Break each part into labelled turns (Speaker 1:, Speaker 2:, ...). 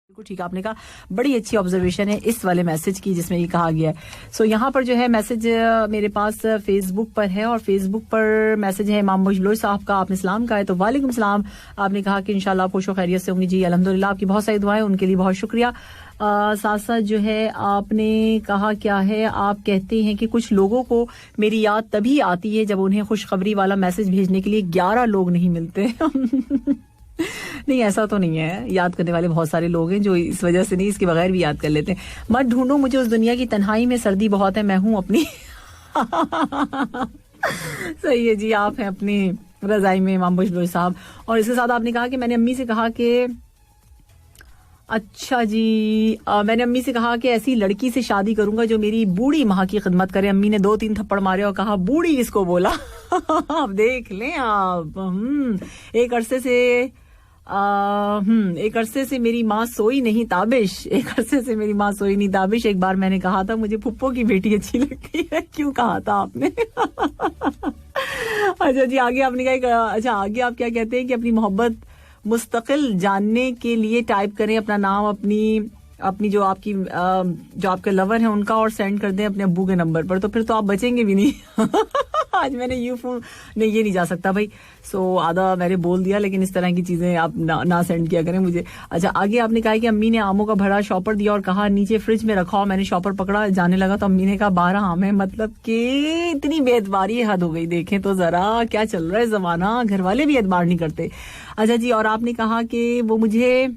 Speaker 1: ठीक आपने कहा, बड़ी अच्छी ऑब्जर्वेशन है इस वाले मैसेज की जिसमें ये कहा गया है। सो यहाँ पर जो है मैसेज मेरे पास फेसबुक पर है और फेसबुक पर मैसेज है इमाम मुजलोई साहब का। आपने सलाम कहा है तो वालेकुम सलाम। आपने कहा कि इंशाल्लाह खुश खैरियत से होंगी। जी अल्हम्दुलिल्लाह, आपकी बहुत सारी दुआएं, उनके लिए बहुत शुक्रिया। साथ साथ जो है आपने कहा क्या है, आप कहते हैं कि कुछ लोगों को मेरी याद तभी आती है जब उन्हें खुशखबरी वाला मैसेज भेजने के लिए 11 लोग नहीं मिलते। नहीं, ऐसा तो नहीं है, याद करने वाले बहुत सारे लोग हैं जो इस वजह से नहीं, इसके बगैर भी याद कर लेते हैं। मत ढूंढो मुझे उस दुनिया की तन्हाई में, सर्दी बहुत है, मैं हूं अपनी। सही है जी, आप हैं अपनी रजाई में इमाम मुजलोई साहब। और इसके साथ आपने कहा कि मैंने अम्मी से कहा कि अच्छा जी, मैंने अम्मी से कहा कि ऐसी लड़की से शादी करूंगा जो मेरी बूढ़ी माँ की खिदमत करे। अम्मी ने 2-3 थप्पड़ मारे और कहा बूढ़ी किसको बोला। आप देख लें आप। एक अरसे से मेरी माँ सोई नहीं ताबिश, एक बार मैंने कहा था मुझे फुप्पो की बेटी अच्छी लगती है। क्यों कहा था आपने? अच्छा जी, आगे आपने कहा, अच्छा आगे आप क्या कहते हैं कि अपनी मोहब्बत मुस्तकिल जानने के लिए टाइप करें अपना नाम, अपनी जो आपके लवर हैं उनका, और सेंड कर दें अपने अब्बू के नंबर पर, तो फिर तो आप बचेंगे भी नहीं। आज मैंने फोन नहीं, ये नहीं जा सकता भाई। सो आधा मैंने बोल दिया, लेकिन इस तरह की चीजें आप ना सेंड किया करें मुझे। अच्छा, आगे आपने कहा कि अम्मी ने आमों का भरा शॉपर दिया और कहा नीचे फ्रिज में रखाओ। मैंने शॉपर पकड़ा, जाने लगा तो अम्मी ने कहा 12 आम है। मतलब कि इतनी बेएतबारी हद हो गई। देखें तो जरा क्या चल रहा है जमाना, घर वाले भी एतबार नहीं करते। अच्छा जी, और आपने कहा कि वो मुझे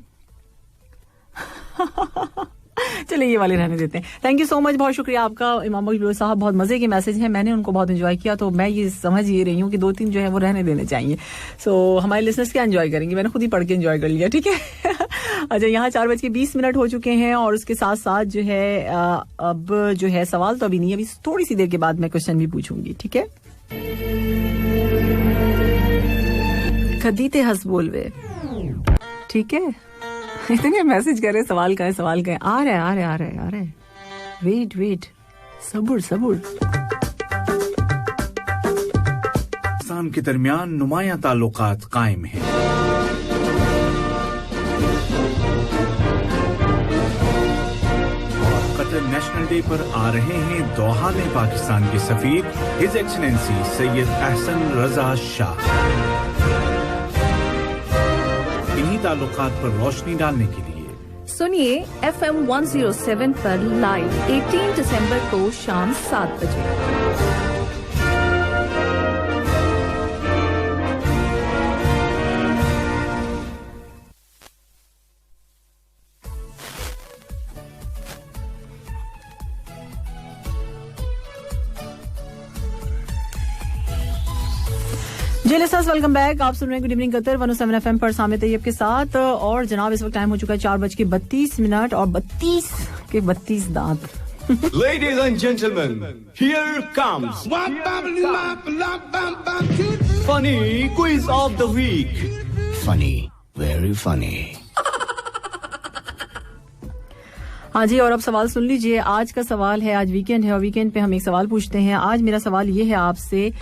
Speaker 1: चलिए ये वाले रहने देते हैं। थैंक यू सो मच, बहुत शुक्रिया आपका इमाम मुजलोई साहब। बहुत मजे के मैसेज हैं, मैंने उनको बहुत एंजॉय किया, तो मैं ये समझ ये रही हूँ कि 2-3 जो है वो रहने देने चाहिए। सो हमारे लिसनर्स क्या एंजॉय करेंगे, मैंने खुद ही पढ़ के एंजॉय कर लिया। ठीक है। अच्छा, यहाँ 4:20 हो चुके हैं और उसके साथ साथ जो है अब जो है सवाल तो अभी नहीं, अभी थोड़ी सी देर के बाद मैं क्वेश्चन भी पूछूंगी। ठीक है। खदीते हंस बोलवे, ठीक है। इतने मैसेज कर रहे, सवाल का है, आ रहे। वेट, सब्र।
Speaker 2: पाकिस्तान के दरमियान नुमायां ताल्लुकात कायम हैं। और कतर नेशनल डे पर आ रहे हैं दोहा में पाकिस्तान के सफीर हिज एक्सीलेंसी सैयद अहसन रजा शाह। इन्हीं ताल्लुकात पर रोशनी डालने के लिए
Speaker 3: सुनिए FM 107 पर लाइव 18 दिसंबर को शाम 7 बजे।
Speaker 1: Listeners welcome back. आप सुन रहे हैं गुड इवनिंग कतर 107 FM पर सामित तैयब के साथ। और जनाब इस वक्त टाइम हो चुका है 4:32 और 32 दांत।
Speaker 4: Ladies and gentlemen, here comes funny quiz of the week. Funny, very funny.
Speaker 1: हाँ जी, और अब सवाल सुन लीजिए। आज का सवाल है, आज वीकेंड है और वीकेंड पे हम एक सवाल पूछते हैं। आज मेरा सवाल ये है आपसे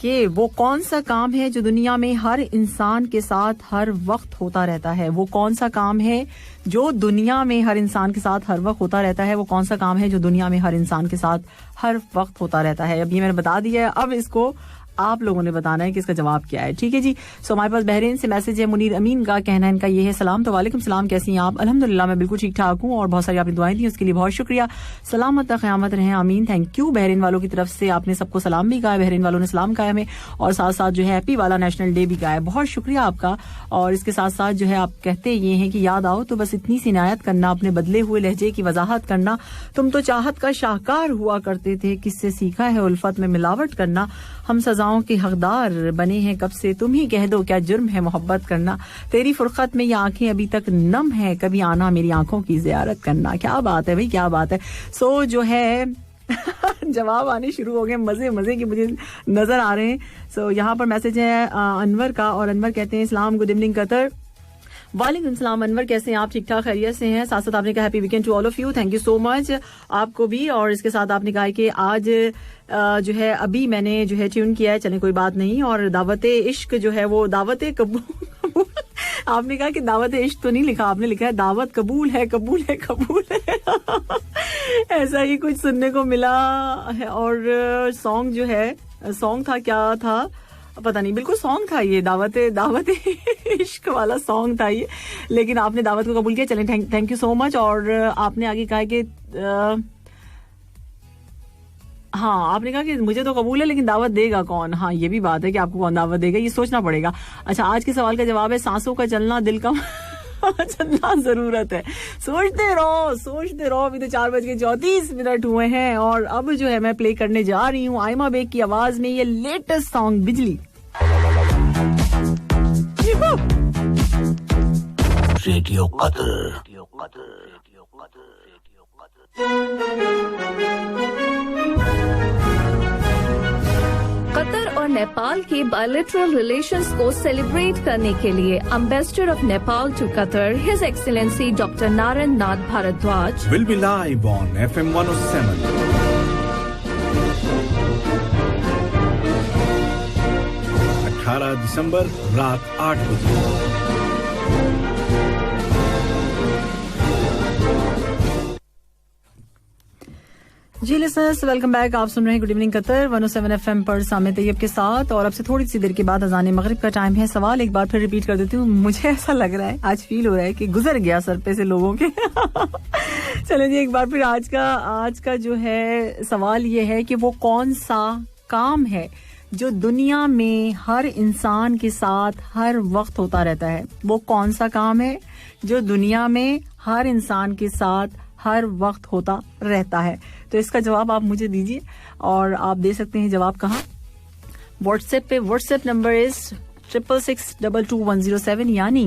Speaker 1: कि वो कौन सा काम है जो दुनिया में हर इंसान के साथ हर वक्त होता रहता है। वो कौन सा काम है जो दुनिया में हर इंसान के साथ हर वक्त होता रहता है। वो कौन सा काम है जो दुनिया में हर इंसान के साथ हर वक्त होता रहता है। अब ये मैंने बता दिया है, अब इसको आप लोगों ने बताना है कि इसका जवाब क्या है। ठीक है जी। सो हमारे पास बहरीन से मैसेज है, मुनीर अमीन का कहना है इनका ये है, सलाम। तो वालेकुम सलाम, कैसी हैं आप? अल्हम्दुलिल्लाह मैं बिल्कुल ठीक ठाक हूँ और बहुत सारी आपने दुआएं दी, उसके लिए बहुत शुक्रिया। सलामत क़यामत रहें, आमीन। थैंक यू बहरीन वालों की तरफ से, आपने सबको सलाम भी कहा है, बहरीन वालों ने सलाम कहा हमें, और साथ साथ जो है हैप्पी वाला नेशनल डे भी कहा है। बहुत शुक्रिया आपका। और इसके साथ साथ जो है आप कहते ये हैं कि याद आओ तो बस इतनी सी इनायत करना, अपने बदले हुए लहजे की वजाहत करना। तुम तो चाहत का शाहकार हुआ करते थे, किससे सीखा है उल्फत में मिलावट करना। हम सजाओं के हकदार बने हैं कब से, तुम ही कह दो क्या जुर्म है मोहब्बत करना। तेरी फुरकत में ये आंखें अभी तक नम है, कभी आना मेरी आंखों की जियारत करना। क्या बात है भाई, क्या बात है। सो जो है जवाब आने शुरू हो गए, मजे के मुझे नजर आ रहे हैं। सो यहाँ पर मैसेज है अनवर का, और अनवर कहते हैं इस्लाम, गुड इवनिंग कतर। वालेकुम सलाम अनवर, कैसे हैं आप? ठीक ठाक खैरियत से हैं? साथ साथ आपने कहा happy weekend to all of you, thank you so much आपको भी। और इसके साथ आपने कहा कि आज जो है अभी मैंने जो है ट्यून किया है, चलें कोई बात नहीं। और दावते इश्क जो है वो दावते कबूल आपने कहा कि दावत इश्क तो नहीं लिखा, आपने लिखा है दावत कबूल है कबूल है कबूल है ऐसा ही कुछ सुनने को मिला है। और सॉन्ग जो है, सॉन्ग था, क्या था पता नहीं, बिल्कुल सॉन्ग था ये, दावत इश्क वाला सॉन्ग था ये, लेकिन आपने दावत को कबूल किया। चलें, थैंक यू सो मच। और आपने आगे कहा कि हाँ, आपने कहा कि मुझे तो कबूल है लेकिन दावत देगा कौन। हाँ, ये भी बात है कि आपको कौन दावत देगा, ये सोचना पड़ेगा। अच्छा, आज के सवाल का जवाब है सांसों का चलना दिल का चलना जरूरत है। सोचते रहो। अभी तो 4:34 हुए हैं और अब जो है मैं प्ले करने जा रही हूँ आयमा बेग की आवाज में ये लेटेस्ट सॉन्ग बिजली।
Speaker 4: रेडियो कदर।
Speaker 3: कतर और नेपाल के बायलैटरल रिलेशंस को सेलिब्रेट करने के लिए ambassador of Nepal to Qatar his excellency doctor Narayan Nath Bhardwaj
Speaker 2: will be live on FM 107. 18 दिसंबर रात 8 बजे।
Speaker 1: जी लिसनर्स, वेलकम बैक। आप सुन रहे हैं गुड इवनिंग कतर 107 FM पर सामे तैयब के साथ। और अब से थोड़ी सी देर के बाद अज़ान मगरिब का टाइम है। सवाल एक बार फिर रिपीट कर देती हूँ, मुझे ऐसा लग रहा है, आज फील हो रहा है कि गुजर गया सर पे से लोगों के चलें जी, एक बार फिर आज का जो है सवाल ये है कि वो कौन सा काम है जो दुनिया में हर इंसान के साथ हर वक्त होता रहता है। वो कौन सा काम है जो दुनिया में हर इंसान के साथ हर वक्त होता रहता है। तो इसका जवाब आप मुझे दीजिए और आप दे सकते हैं जवाब कहाँ? व्हाट्सएप पे। व्हाट्सएप नंबर इज 66622107 यानी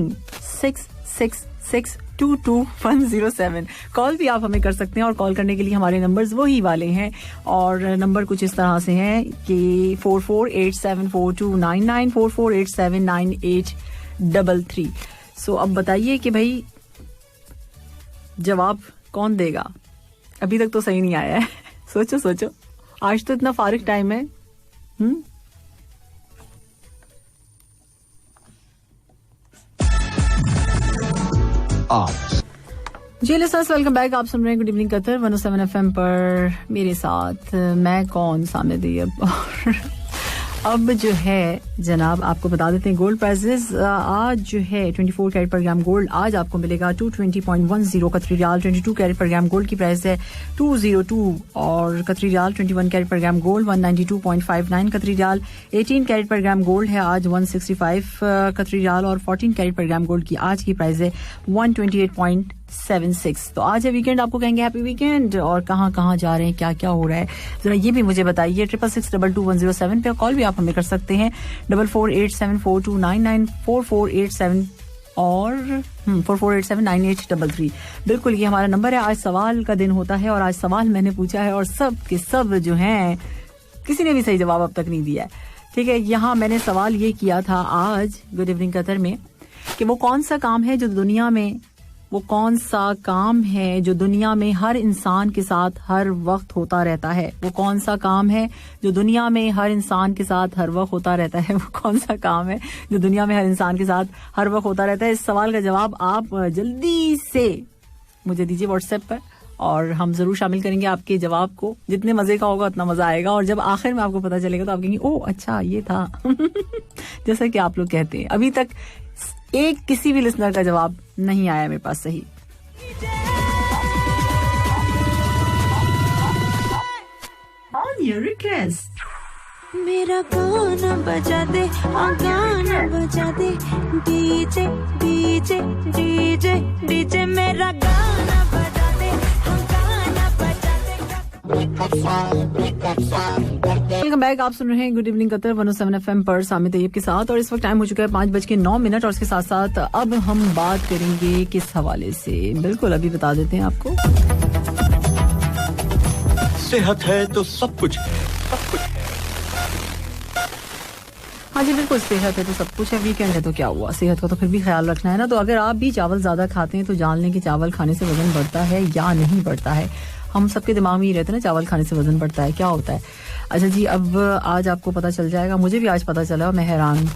Speaker 1: 66622107। कॉल भी आप हमें कर सकते हैं और कॉल करने के लिए हमारे नंबर्स वही वाले हैं और नंबर कुछ इस तरह से हैं कि 44874299 44879833। सो अब बताइए कि भाई जवाब कौन देगा? अभी तक तो सही नहीं आया है। सोचो, आज तो इतना फारिग टाइम है। जी लिसनर्स, वेलकम बैक। आप सुन रहे हैं गुड इवनिंग कतर 107 FM पर मेरे साथ मैं कौन सामे तैयब। अब जो है जनाब आपको बता देते हैं गोल्ड प्राइसेस। आज जो है 24 कैरेट पर ग्राम गोल्ड आज आपको मिलेगा 220.10 कतरी रियाल। 22 कैरेट पर ग्राम गोल्ड की प्राइस है 202 और कतरी रियाल। 21 कैरेट पर ग्राम गोल्ड 192.59 कतरी रियाल। 18 कैरेट पर ग्राम गोल्ड है आज 165 कतरी रियाल और 14 कैरेट पर ग्राम गोल्ड की आज की प्राइस है 128.76। तो आज है वीकेंड, आपको कहेंगे हैप्पी वीकेंड। और कहाँ जा रहे हैं, क्या क्या हो रहा है, जरा ये भी मुझे बताइए। 66622107 पे कॉल भी आप हमें कर सकते हैं 44874299 4487 और 44879833। बिल्कुल ये हमारा नंबर है। आज सवाल का दिन होता है और आज सवाल मैंने पूछा है और सब के सब जो हैं किसी ने भी सही जवाब अब तक नहीं दिया है। ठीक है, यहाँ मैंने सवाल ये किया था आज गुड इवनिंग कतर में कि वो कौन सा काम है जो दुनिया में हर इंसान के साथ हर वक्त होता रहता है। वो कौन सा काम है जो दुनिया में हर इंसान के साथ हर वक्त होता रहता है। वो कौन सा काम है जो दुनिया में हर इंसान के साथ हर वक्त होता रहता है। इस सवाल का जवाब आप जल्दी से मुझे दीजिए व्हाट्सएप पर और हम जरूर शामिल करेंगे आपके जवाब को। जितने मजे का होगा उतना मजा आएगा और जब आखिर में आपको पता चलेगा तो आप कहेंगे ओह अच्छा ये था जैसा कि आप लोग कहते हैं। अभी तक एक किसी भी लिसनर का जवाब नहीं आया मेरे पास सही। On your request.
Speaker 5: मेरा गाना बजा दे, गाना बजा दे, डीजे डीजे डीजे डीजे मेरा गाना बजा दे, गाना बजा दे।
Speaker 1: Welcome back. आप सुन रहे हैं गुड इवनिंग कतर 107 FM पर सामे तैयब के साथ और इस वक्त टाइम हो चुका है 5:09 और इसके साथ साथ अब हम बात करेंगे किस हवाले से, बिल्कुल अभी बता देते हैं आपको।
Speaker 4: सेहत है तो सब कुछ है, सब कुछ है।
Speaker 1: हाँ जी बिल्कुल, सेहत है तो सब कुछ है, वीकेंड है तो क्या हुआ, सेहत का तो फिर भी ख्याल रखना है ना। तो अगर आप भी चावल ज्यादा खाते हैं तो जान लें कि चावल खाने से वजन बढ़ता है या नहीं बढ़ता है। हम सबके दिमाग में ही रहते हैं ना, चावल खाने से वजन बढ़ता है, क्या होता है। अच्छा जी, अब आज आपको पता चल जाएगा, मुझे भी आज पता चला, मैं हैरान हूँ।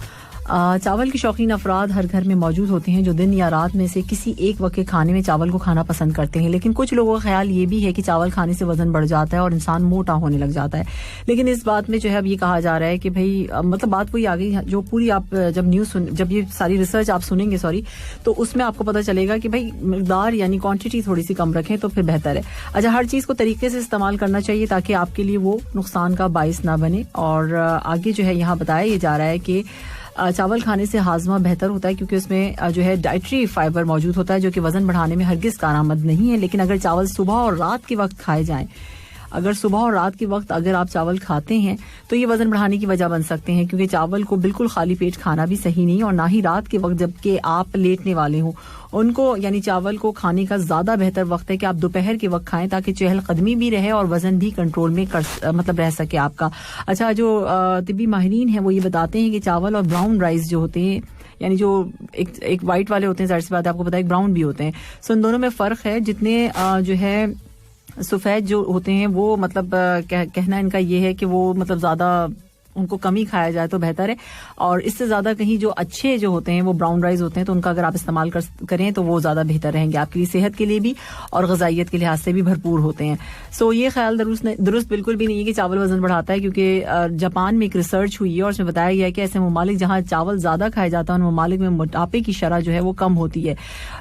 Speaker 1: चावल के शौकीन अफराद हर घर में मौजूद होते हैं जो दिन या रात में से किसी एक वक्त के खाने में चावल को खाना पसंद करते हैं। लेकिन कुछ लोगों का ख्याल ये भी है कि चावल खाने से वजन बढ़ जाता है और इंसान मोटा होने लग जाता है। लेकिन इस बात में जो है अब ये कहा जा रहा है कि भाई मतलब बात वही आ गई जो पूरी आप जब ये सारी रिसर्च आप सुनेंगे तो उसमें आपको पता चलेगा कि भाई मिकदार यानी क्वांटिटी थोड़ी सी कम रखें तो फिर बेहतर है। अच्छा, हर चीज को तरीके से इस्तेमाल करना चाहिए ताकि आपके लिए वो नुकसान का बाइस ना बने। और आगे जो है यहाँ बताया जा रहा है कि चावल खाने से हाजमा बेहतर होता है क्योंकि उसमें जो है डाइटरी फाइबर मौजूद होता है जो कि वजन बढ़ाने में हरगिज कारआमद नहीं है। लेकिन अगर चावल सुबह और रात के वक्त खाए जाएं, अगर सुबह और रात के वक्त अगर आप चावल खाते हैं तो ये वजन बढ़ाने की वजह बन सकते हैं क्योंकि चावल को बिल्कुल खाली पेट खाना भी सही नहीं और ना ही रात के वक्त जबकि आप लेटने वाले हों उनको यानी चावल को खाने का ज्यादा बेहतर वक्त है कि आप दोपहर के वक्त खाएं ताकि चहलकदमी भी रहे और वजन भी कंट्रोल में मतलब रह सके आपका। अच्छा, जो तिब्बी माहिरीन हैं वो ये बताते हैं कि चावल और ब्राउन राइस जो होते हैं यानी जो एक वाइट वाले होते हैं, जाहिर सी बात है आपको पता है, एक ब्राउन भी होते हैं, सो इन दोनों में फर्क है। जितने जो है सफेद जो होते हैं वो मतलब कहना इनका ये है कि वो मतलब ज्यादा उनको कम ही खाया जाए तो बेहतर है और इससे ज्यादा कहीं जो अच्छे जो होते हैं वो ब्राउन राइस होते हैं तो उनका अगर आप इस्तेमाल करें तो वो ज्यादा बेहतर रहेंगे आपके लिए, सेहत के लिए भी और ग़िज़ाइयत के लिहाज से भी भरपूर होते हैं। सो ये ख्याल दुरुस्त बिल्कुल भी नहीं है कि चावल वजन बढ़ाता है क्योंकि जापान में एक रिसर्च हुई है और उसमें बताया गया है कि ऐसे ममालिक जहाँ चावल ज्यादा खाया जाता है उन ममालिक में मोटापे की शरह जो है वो कम होती है।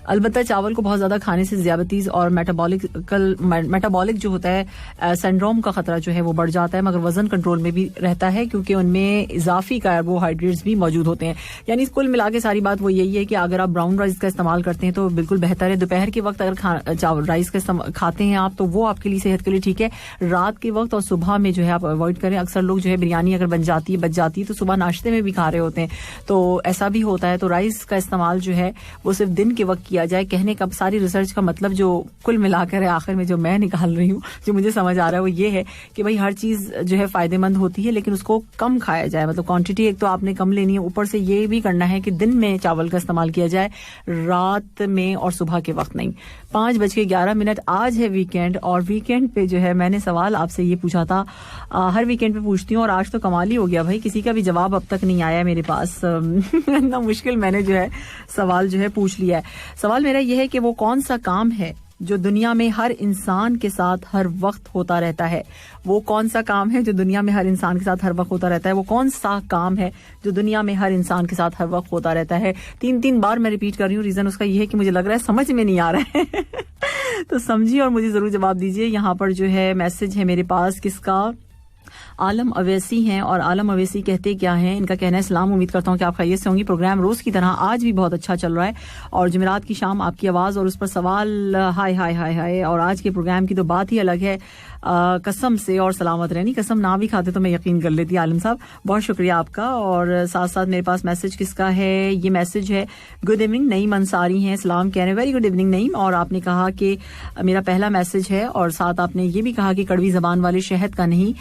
Speaker 1: अलबत्ता चावल को बहुत ज्यादा खाने से ज़ियादतीज़ और मेटाबॉलिक जो होता है सिंड्रोम का खतरा जो है वो बढ़ जाता है, मगर वजन कंट्रोल में भी रहता है क्योंकि उनमें इजाफी कार्बोहाइड्रेट्स भी मौजूद होते हैं। यानी कुल मिला के सारी बात वो यही है कि अगर आप ब्राउन राइस का इस्तेमाल करते हैं तो बिल्कुल बेहतर है। दोपहर के वक्त अगर चावल राइस का खाते हैं आप तो वो आपके लिए सेहत के लिए ठीक है। रात के वक्त और सुबह में जो है आप अवॉइड करें। अक्सर लोग जो है बिरयानी अगर बच जाती है तो सुबह नाश्ते में भी खा रहे होते हैं तो ऐसा भी होता है। तो राइस का इस्तेमाल जो है वो सिर्फ दिन के वक्त किया जाए। कहने का सारी रिसर्च का मतलब जो कुल मिलाकर है आखिर में जो मैं निकाल रही हूँ, जो मुझे समझ आ रहा है वो ये है कि भाई हर चीज जो है फायदेमंद होती है लेकिन उसको कम खाया जाए। मतलब क्वांटिटी एक तो आपने कम लेनी है, ऊपर से ये भी करना है कि दिन में चावल का इस्तेमाल किया जाए, रात में और सुबह के वक्त नहीं। 5:11 आज है वीकेंड और वीकेंड पे जो है मैंने सवाल आपसे ये पूछा था, हर वीकेंड पे पूछती हूँ और आज तो कमाल ही हो गया भाई, किसी का भी जवाब अब तक नहीं आया मेरे पास। इतना मुश्किल मैंने जो है सवाल जो है पूछ लिया है। सवाल मेरा ये है कि वो कौन सा काम है जो दुनिया में हर इंसान के साथ हर वक्त होता रहता है। वो कौन सा काम है जो दुनिया में हर इंसान के साथ हर वक्त होता रहता है। वो कौन सा काम है जो दुनिया में हर इंसान के साथ हर वक्त होता रहता है। 3 बार मैं रिपीट कर रही हूँ, रीजन उसका ये है कि मुझे लग रहा है समझ में नहीं आ रहा है। तो समझिए और मुझे जरूर जवाब दीजिए। यहाँ पर जो है मैसेज है मेरे पास, किसका, आलम अवैसी हैं और आलम अवैसी कहते क्या हैं, इनका कहना है सलाम, उम्मीद करता हूँ कि आप खैरियत से होंगी। प्रोग्राम रोज की तरह आज भी बहुत अच्छा चल रहा है और जुमेरात की शाम आपकी आवाज और उस पर सवाल, हाय हाय हाय हाय। और आज के प्रोग्राम की तो बात ही अलग है, कसम से और सलामत रहनी, कसम ना भी खाते तो मैं यकीन कर लेती। आलम साहब बहुत शुक्रिया आपका। और साथ साथ मेरे पास मैसेज किसका है, ये मैसेज है गुड इवनिंग, नईम अंसारी हैं, सलाम कह रहे हैं, वेरी गुड इवनिंग नईम। और आपने कहा कि मेरा पहला मैसेज है और साथ आपने ये भी कहा कि कड़वी जबान वाले शहद का नहीं,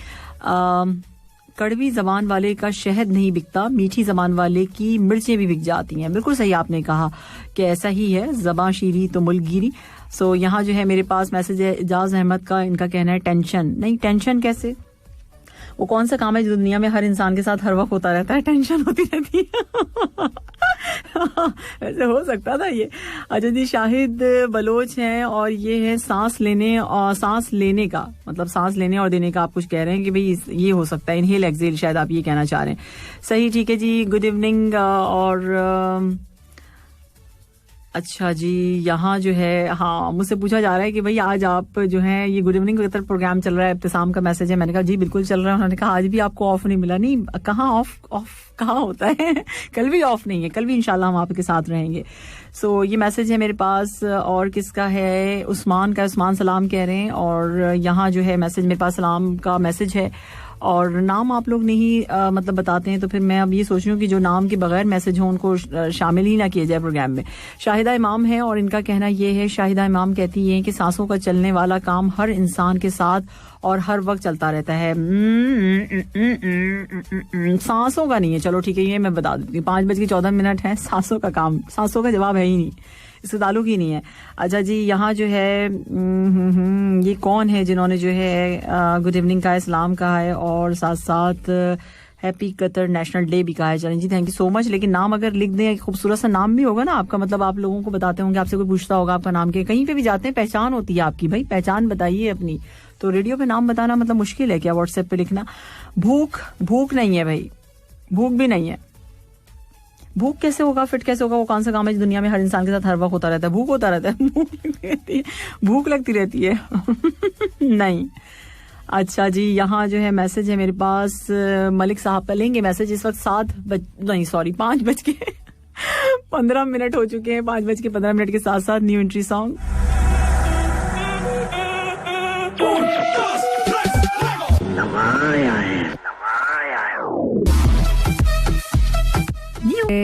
Speaker 1: कड़वी जबान वाले का शहद नहीं बिकता, मीठी जबान वाले की मिर्चें भी बिक जाती हैं। बिल्कुल सही आपने कहा कि ऐसा ही है, ज़बां शीरी तो मुल्कगिरी। सो यहाँ जो है मेरे पास मैसेज है इजाज अहमद का, इनका कहना है टेंशन नहीं, टेंशन कैसे, वो कौन सा काम है जो दुनिया में हर इंसान के साथ हर वक्त होता रहता है, टेंशन होती रहती है। ऐसे हो सकता था ये। अच्छा जी, शाहिद बलोच हैं और ये है सांस लेने का मतलब सांस लेने और देने का आप कुछ कह रहे हैं कि भाई ये हो सकता है, इनहेल एक्सेल शायद आप ये कहना चाह रहे हैं। सही, ठीक है जी, गुड इवनिंग। और अच्छा जी, यहाँ जो है हाँ मुझसे पूछा जा रहा है कि भाई आज आप जो है ये गुड इवनिंग का प्रोग्राम चल रहा है, इब्तिसाम का मैसेज है। मैंने कहा जी बिल्कुल चल रहा है। उन्होंने कहा आज भी आपको ऑफ नहीं मिला। नहीं, कहाँ ऑफ कहाँ होता है, कल भी ऑफ नहीं है, कल भी इंशाल्लाह हम आपके साथ रहेंगे। सो ये मैसेज है मेरे पास और किसका है, उस्मान का, उस्मान सलाम कह रहे हैं। और यहाँ जो है मैसेज मेरे पास सलाम का मैसेज है और नाम आप लोग नहीं मतलब बताते हैं, तो फिर मैं अब ये सोच रही हूँ कि जो नाम के बगैर मैसेज हो उनको शामिल ही ना किया जाए प्रोग्राम में। शाहिदा इमाम है और इनका कहना ये है, शाहिदा इमाम कहती है कि सांसों का चलने वाला काम हर इंसान के साथ और हर वक्त चलता रहता है। सांसों का नहीं है, चलो ठीक है, ये मैं बता देती हूँ। 5:14 है। सांसों का काम, सांसों का जवाब है ही नहीं, इससे ताल्लुक ही नहीं है। अच्छा जी, यहाँ जो है ये कौन है जिन्होंने जो है गुड इवनिंग का सलाम कहा है और साथ साथ हैप्पी कतर नेशनल डे भी कहा है। चलें जी, थैंक यू सो मच। लेकिन नाम अगर लिख दें, खूबसूरत सा नाम भी होगा ना आपका, मतलब आप लोगों को बताते होंगे, आपसे कोई पूछता होगा आपका नाम, के कहीं पे भी जाते हैं पहचान होती है आपकी, भाई पहचान बताइए अपनी। तो रेडियो पे नाम बताना मतलब मुश्किल है क्या, व्हाट्सएप पे लिखना। भूख नहीं है भाई, भूख भी नहीं है। भूख कैसे होगा, फिट कैसे होगा? वो कौन सा काम है जो दुनिया में हर इंसान के साथ हर वक्त होता रहता है? भूख होता रहता है, भूख लगती रहती है। नहीं। अच्छा जी, यहाँ जो है मैसेज है मेरे पास, मलिक साहब का लेंगे मैसेज। इस वक्त 5:15 हो चुके हैं। 5:15 के साथ साथ न्यू एंट्री सॉन्ग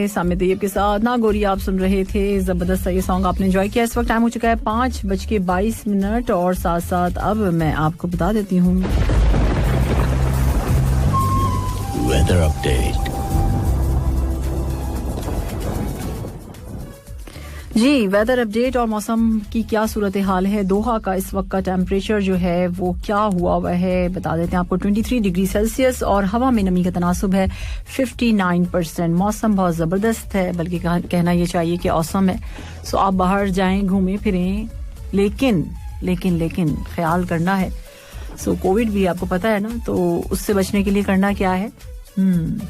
Speaker 1: सामने तैयब के साथ ना गोरी आप सुन रहे थे। जबरदस्त ये सॉन्ग आपने एंजॉय किया। इस वक्त टाइम हो चुका है 5:22 और साथ साथ अब मैं आपको बता देती हूँ
Speaker 4: वेदर अपडेट।
Speaker 1: जी, वेदर अपडेट और मौसम की क्या सूरत हाल है। दोहा का इस वक्त का टेम्परेचर जो है वो क्या हुआ है बता देते हैं आपको। 23 डिग्री सेल्सियस और हवा में नमी का तनासुब है 59%। मौसम बहुत ज़बरदस्त है, बल्कि कहना ये चाहिए कि औसम है। सो आप बाहर जाएं, घूमें फिरें, लेकिन ख्याल करना है। सो कोविड भी आपको पता है ना, तो उससे बचने के लिए करना क्या है,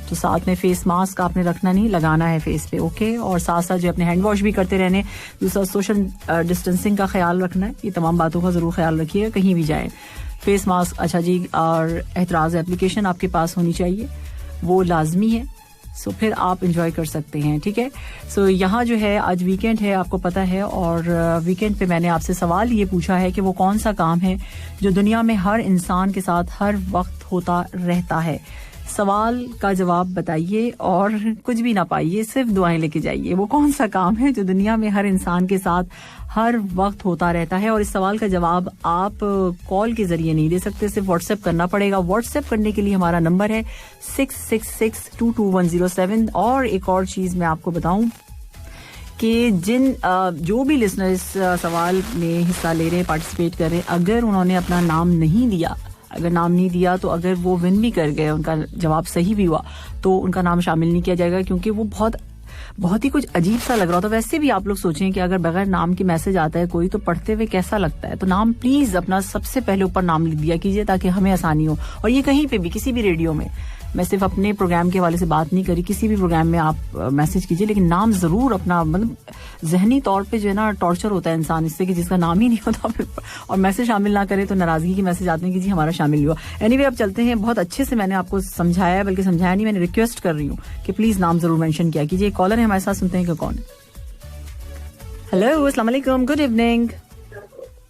Speaker 1: तो साथ में फेस मास्क आपने रखना नहीं, लगाना है फेस पे, ओके। और साथ साथ जो अपने हैंड वॉश भी करते रहने, दूसरा सोशल डिस्टेंसिंग का ख्याल रखना है। ये तमाम बातों का जरूर ख्याल रखिएगा कहीं भी जाएं। फेस मास्क, अच्छा जी, और एतराज़ एप्लीकेशन आपके पास होनी चाहिए, वो लाजमी है। सो फिर आप इंजॉय कर सकते हैं, ठीक है। सो यहाँ जो है आज वीकेंड है, आपको पता है, और वीकेंड पे मैंने आपसे सवाल ये पूछा है कि वो कौन सा काम है जो दुनिया में हर इंसान के साथ हर वक्त होता रहता है। सवाल का जवाब बताइए और कुछ भी ना पाइए, सिर्फ दुआएं लेके जाइए। वो कौन सा काम है जो दुनिया में हर इंसान के साथ हर वक्त होता रहता है। और इस सवाल का जवाब आप कॉल के जरिए नहीं दे सकते, सिर्फ व्हाट्सएप करना पड़ेगा। व्हाट्सएप करने के लिए हमारा नंबर है 666222107। और एक और चीज मैं आपको बताऊं कि जो भी लिसनर इस सवाल में हिस्सा ले रहे हैं, पार्टिसिपेट कर रहे हैं, अगर उन्होंने अपना नाम नहीं दिया, तो अगर वो विन भी कर गए, उनका जवाब सही भी हुआ, तो उनका नाम शामिल नहीं किया जाएगा, क्योंकि वो बहुत ही कुछ अजीब सा लग रहा था। वैसे भी आप लोग सोचें कि अगर बगैर नाम के मैसेज आता है कोई, तो पढ़ते हुए कैसा लगता है। तो नाम प्लीज अपना सबसे पहले ऊपर नाम लिख दिया कीजिए, ताकि हमें आसानी हो। और ये कहीं पे भी, किसी भी रेडियो में, मैं सिर्फ अपने प्रोग्राम के हवाले से बात नहीं करी, किसी भी प्रोग्राम में आप मैसेज कीजिए, लेकिन नाम जरूर अपना, मतलब जहनी तौर पे जो है ना टॉर्चर होता है इंसान इससे कि जिसका नाम ही नहीं होता फिर, और मैसेज शामिल ना करे तो नाराजगी के मैसेज आते हैं कि जी हमारा शामिल हुआ। एनीवे, अब चलते हैं। बहुत अच्छे से मैंने आपको समझाया है, बल्कि समझाया नहीं, मैंने रिक्वेस्ट कर रही हूँ कि प्लीज नाम जरूर मेंशन किया कीजिए। कॉलर है हमारे साथ, सुनते हैं कि कौन है। हेलो, अस्सलाम वालेकुम, good evening.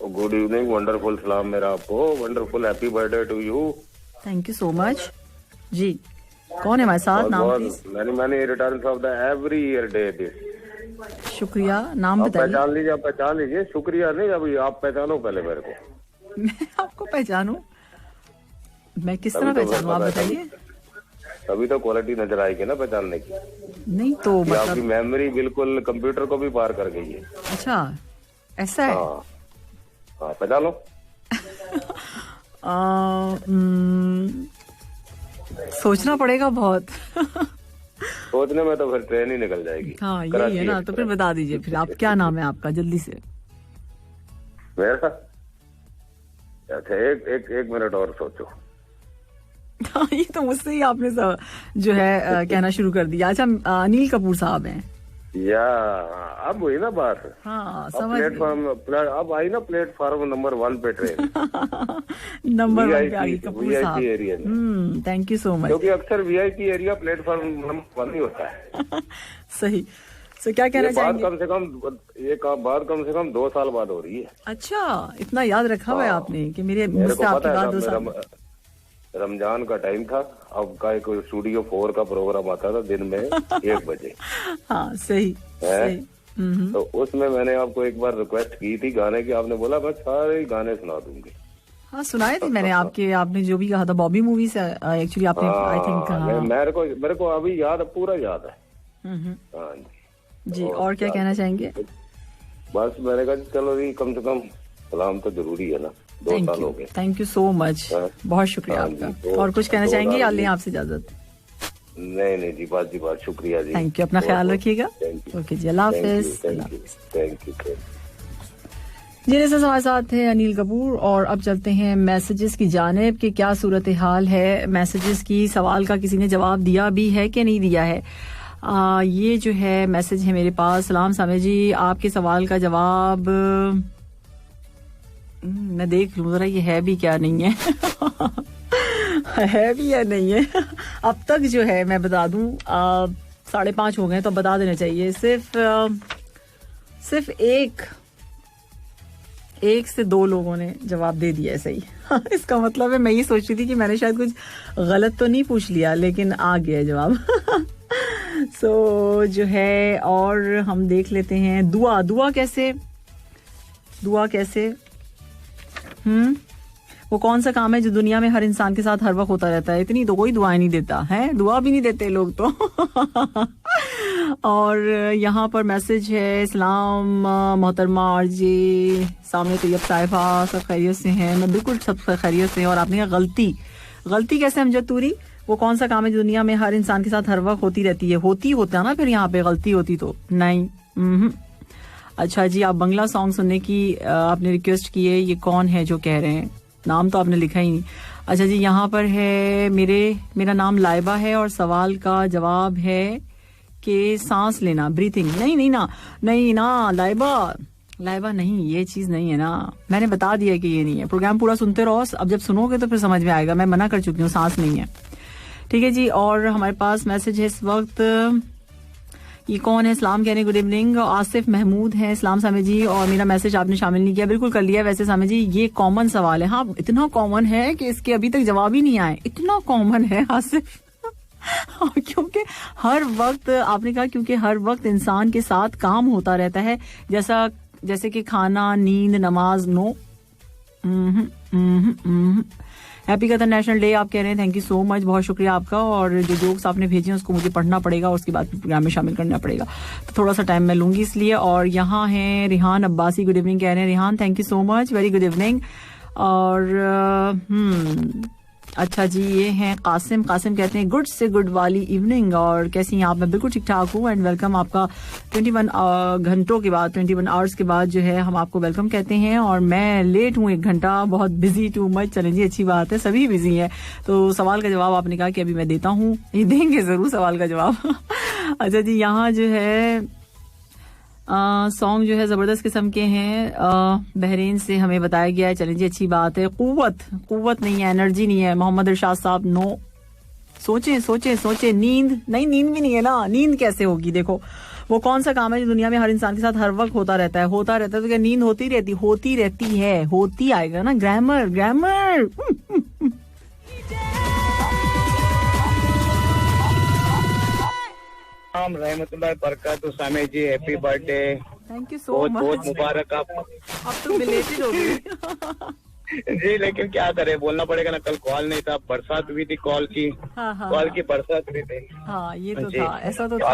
Speaker 6: Good evening, wonderful सलाम मेरा आपको, wonderful happy birthday to you.
Speaker 1: Thank you so much ji. कौन है हमारे साथ? नाम please.
Speaker 6: Many returns of the every year day this.
Speaker 1: शुक्रिया, नाम बताइए।
Speaker 6: पहचान लीजिए। शुक्रिया नहीं, अभी आप पहचानो पहले मेरे को।
Speaker 1: मैं आपको पहचानूं? मैं किस तरह पहचानूं, आप बताइए।
Speaker 6: तभी तो क्वालिटी नजर आएगी ना पहचानने की। नहीं तो मतलब आपकी मेमोरी बिल्कुल कंप्यूटर को भी पार कर गई है।
Speaker 1: अच्छा, ऐसा है?
Speaker 6: हाँ, पहचानो।
Speaker 1: सोचना पड़ेगा बहुत।
Speaker 6: सोचने में तो फिर ट्रेन ही निकल जाएगी।
Speaker 1: हाँ, यही है ना। तो फिर बता दीजिए फिर, आप क्या नाम है आपका, जल्दी से।
Speaker 6: मेरा अच्छा, एक मिनट और सोचो।
Speaker 1: हाँ, ये तो मुझसे ही आपने जो है कहना शुरू कर दिया। अच्छा, अनिल कपूर साहब हैं
Speaker 6: या? अब हुई ना बात।
Speaker 1: हाँ,
Speaker 6: प्लेटफॉर्म अब आई ना, प्लेटफॉर्म नंबर 1 पे ट्रेन।
Speaker 1: नंबर 1 पे आई कपूर साहब। Thank you so much.
Speaker 6: क्योंकि अक्सर वीआईपी एरिया प्लेटफॉर्म नंबर 1 ही होता है।
Speaker 1: सही। सो क्या कहना चाहेंगे?
Speaker 6: कम से कम 2 साल बाद हो रही है।
Speaker 1: अच्छा, इतना याद रखा हुआ है आपने कि मुझसे आपकी बात 2 साल।
Speaker 6: रमजान का टाइम था, अब का एक स्टूडियो 4 का प्रोग्राम आता था दिन में 1 बजे।
Speaker 1: हाँ सही है।
Speaker 6: तो उसमें मैंने आपको एक बार रिक्वेस्ट की थी गाने की, आपने बोला मैं सारे गाने सुना दूंगी।
Speaker 1: हाँ सुनाए थे मैंने आपने जो भी कहा था बॉबी मूवी से एक्चुअली आपने आई थिंक।
Speaker 6: मेरे को अभी याद, पूरा याद है। हाँ
Speaker 1: जी। और क्या कहना चाहेंगे?
Speaker 6: बस मैंने कहा चलो जी कम से कम सलाम तो जरूरी है ना, 2 साल हो गए।
Speaker 1: थैंक यू सो मच, बहुत शुक्रिया आपका। और कुछ कहना चाहेंगे या लें आपसे इजाजत?
Speaker 6: नहीं जी, बात शुक्रिया जी।
Speaker 1: थैंक यू, अपना ख्याल रखिएगा। ओके जी, अल्लाह हाफिज।
Speaker 6: Thank you.
Speaker 1: जी जैसे हमारे साथ थे अनिल कपूर। और अब चलते हैं मैसेजेस की जानिब कि क्या सूरत हाल है मैसेजेस की। सवाल का किसी ने जवाब दिया भी है कि नहीं दिया है। ये जो है मैसेज है मेरे पास। सलाम सामे जी, आपके सवाल का जवाब मैं देख लूं जरा, ये है भी क्या नहीं है है भी या नहीं है। अब तक जो है मैं बता दूं 5:30 हो गए तो बता देना चाहिए। सिर्फ एक से 2 लोगों ने जवाब दे दिया है सही। इसका मतलब है मैं ये सोच रही थी कि मैंने शायद कुछ गलत तो नहीं पूछ लिया, लेकिन आ गया जवाब। सो जो है, और हम देख लेते हैं दुआ कैसे वो कौन सा काम है जो दुनिया में हर इंसान के साथ हर वक्त होता रहता है? इतनी तो कोई दुआएं नहीं देता है, दुआ भी नहीं देते लोग तो। और यहाँ पर मैसेज है, सलाम मोहतरमा आरजे सामने तैयब साहिबा, सब खैरियत से हैं? मैं बिल्कुल सब खैरियत से। और आपने कहा गलती कैसे अमजद तूरी? वो कौन सा काम है जो दुनिया में हर इंसान के साथ हर वक्त होती रहती है? होता ना, फिर यहाँ पे गलती होती तो नहीं। अच्छा जी, आप बंगला सॉन्ग सुनने की आपने रिक्वेस्ट की है। ये कौन है जो कह रहे हैं? नाम तो आपने लिखा ही नहीं। अच्छा जी, यहाँ पर है मेरा नाम लाइबा है और सवाल का जवाब है कि सांस लेना, ब्रीथिंग। नहीं ना लाइबा नहीं, ये चीज नहीं है ना। मैंने बता दिया कि ये नहीं है। प्रोग्राम पूरा सुनते रहो, अब जब सुनोगे तो फिर समझ में आएगा। मैं मना कर चुकी हूँ, सांस नहीं है। ठीक है जी। और हमारे पास मैसेज है इस वक्त, ये कौन है? इस्लाम कहने गुड इवनिंग, आसिफ महमूद है। इस्लाम सामे जी, और मेरा मैसेज आपने शामिल नहीं किया। बिल्कुल कर लिया वैसे सामे जी। ये कॉमन सवाल है। हाँ, इतना कॉमन है कि इसके अभी तक जवाब ही नहीं आए, इतना कॉमन है आसिफ। क्योंकि हर वक्त आपने कहा, क्योंकि हर वक्त इंसान के साथ काम होता रहता है, जैसे कि खाना, नींद, नमाज। नो। हैप्पी कतर नेशनल डे आप कह रहे हैं। थैंक यू सो मच, बहुत शुक्रिया आपका। और जो जोक्स आपने भेजे हैं उसको मुझे पढ़ना पड़ेगा और उसके बाद प्रोग्राम में शामिल करना पड़ेगा, तो थोड़ा सा टाइम मैं लूंगी इसलिए। और यहाँ है रिहान अब्बासी, गुड इवनिंग कह रहे हैं। Rihan thank you so much, very good evening. और अच्छा जी, ये हैं कासिम कहते हैं गुड से गुड वाली इवनिंग, और कैसी हैं आप? मैं बिल्कुल ठीक ठाक हूँ एंड वेलकम आपका 21 घंटों के बाद, 21 आवर्स के बाद जो है हम आपको वेलकम कहते हैं। और मैं लेट हूँ 1 घंटा, बहुत बिजी, टू मच। चलें जी, अच्छी बात है, सभी बिजी हैं। तो सवाल का जवाब आपने कहा कि अभी मैं देता हूँ, ये देंगे जरूर सवाल का जवाब। अच्छा जी, यहाँ जो है सॉन्ग जो है जबरदस्त किस्म के हैं, बहरीन से हमें बताया गया है। चलें जी, अच्छी बात है। कुव्वत नहीं है, एनर्जी नहीं है। मोहम्मद इरशाद साहब, नो। सोचे। नींद भी नहीं है ना। नींद कैसे होगी? देखो, वो कौन सा काम है जो दुनिया में हर इंसान के साथ हर वक्त होता रहता है? तो क्या नींद होती रहती है? होती आएगा ना, ग्रामर।
Speaker 7: रहमतुल्लाह बरकातहू सामे जी, happy birthday.
Speaker 1: Thank you so much,
Speaker 7: बहुत मुबारक आपको।
Speaker 1: अब तो बिलेटेड हो गई।
Speaker 7: जी, लेकिन क्या करे, बोलना पड़ेगा ना। कल कॉल नहीं था, बरसात हुई थी, कॉल की बरसात हुई थी।
Speaker 1: हाँ, ये तो था, ऐसा तो था।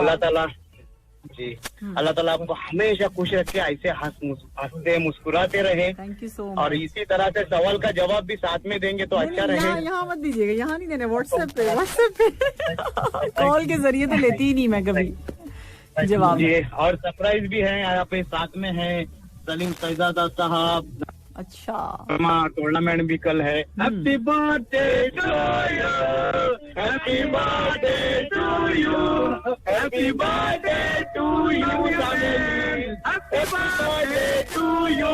Speaker 7: अल्लाह ताला आपको हमेशा खुश रखे, ऐसे हंसते मुस्कुराते रहे।
Speaker 1: Thank you so much.
Speaker 7: और इसी तरह से सवाल का जवाब भी साथ में देंगे तो अच्छा रहेगा।
Speaker 1: यहाँ मत दीजिएगा, यहाँ नहीं देने, व्हाट्सएप पे कॉल के जरिए तो लेती ही नहीं मैं कभी जवाब।
Speaker 7: जी, और सरप्राइज भी है, यहाँ पे साथ में है सलीम सैजादा साहब।
Speaker 1: अच्छा,
Speaker 7: टूर्नामेंट भी कल है। Happy birthday to you, happy birthday to you, happy birthday to you, happy birthday to you.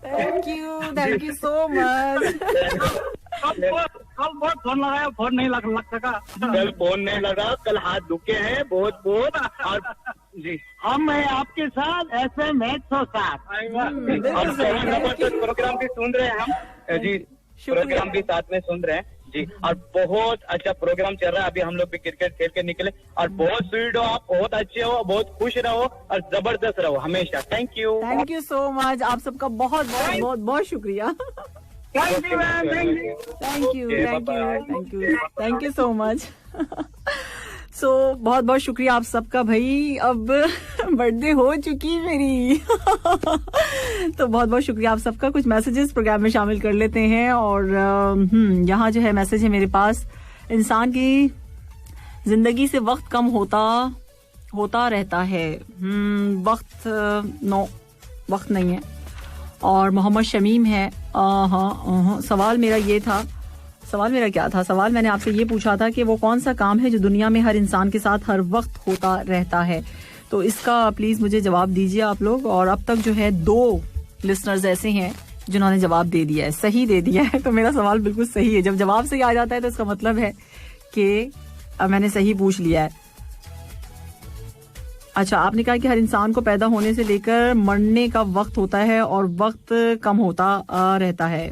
Speaker 1: Thank you so much.
Speaker 7: कल बहुत फोन लगाया, फोन नहीं लग सका। कल फोन नहीं लगा, कल हाथ दुखे हैं बहुत। और जी, हम हैं आपके साथ, ऐसे मैच हो साथ। प्रोग्राम भी सुन रहे हैं हम जी, प्रोग्राम भी साथ में सुन रहे हैं। जी, और बहुत अच्छा प्रोग्राम चल रहा है। अभी हम लोग भी क्रिकेट खेल के निकले और बहुत स्वीट हो आप, बहुत अच्छे हो, बहुत खुश रहो और जबरदस्त रहो हमेशा। Thank you
Speaker 1: so much. आप सबका बहुत बहुत बहुत बहुत शुक्रिया।
Speaker 7: Thank you ma'am,
Speaker 1: thank you so much. So बहुत बहुत शुक्रिया आप सबका भाई। अब बर्थडे हो चुकी मेरी तो बहुत बहुत शुक्रिया आप सबका। कुछ मैसेजेस प्रोग्राम में शामिल कर लेते हैं। और यहाँ जो है मैसेज है मेरे पास, इंसान की जिंदगी से वक्त कम होता रहता है। वक्त नहीं है। और मोहम्मद शमीम है। सवाल मेरा क्या था? सवाल मैंने आपसे ये पूछा था कि वो कौन सा काम है जो दुनिया में हर इंसान के साथ हर वक्त होता रहता है। तो इसका प्लीज मुझे जवाब दीजिए आप लोग। और अब तक जो है 2 लिसनर्स ऐसे हैं जिन्होंने जवाब दे दिया है, सही दे दिया है। तो मेरा सवाल बिल्कुल सही है। जब जवाब सही आ जाता है तो इसका मतलब है कि मैंने सही पूछ लिया है। अच्छा, आपने कहा कि हर इंसान को पैदा होने से लेकर मरने का वक्त होता है और वक्त कम होता रहता है।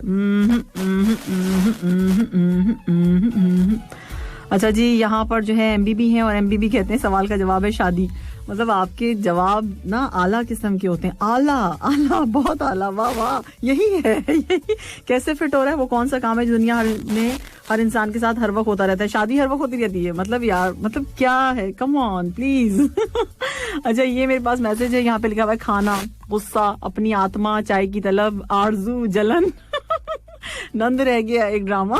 Speaker 1: अच्छा जी, यहाँ पर जो है MBB है और MBB कहते हैं सवाल का जवाब है शादी। मतलब आपके जवाब ना आला किस्म के होते हैं। आला बहुत आला, वाह वाह, यही है। यही कैसे फिट हो रहा है? वो कौन सा काम है जो दुनिया में हर इंसान के साथ हर वक्त होता रहता है? शादी हर वक्त होती रहती है। मतलब यार, मतलब क्या है? Come on please. अच्छा, ये मेरे पास मैसेज है, यहाँ पे लिखा हुआ है खाना, गुस्सा, अपनी आत्मा, चाय की तलब, आरजू, जलन, नंद रह गया एक ड्रामा,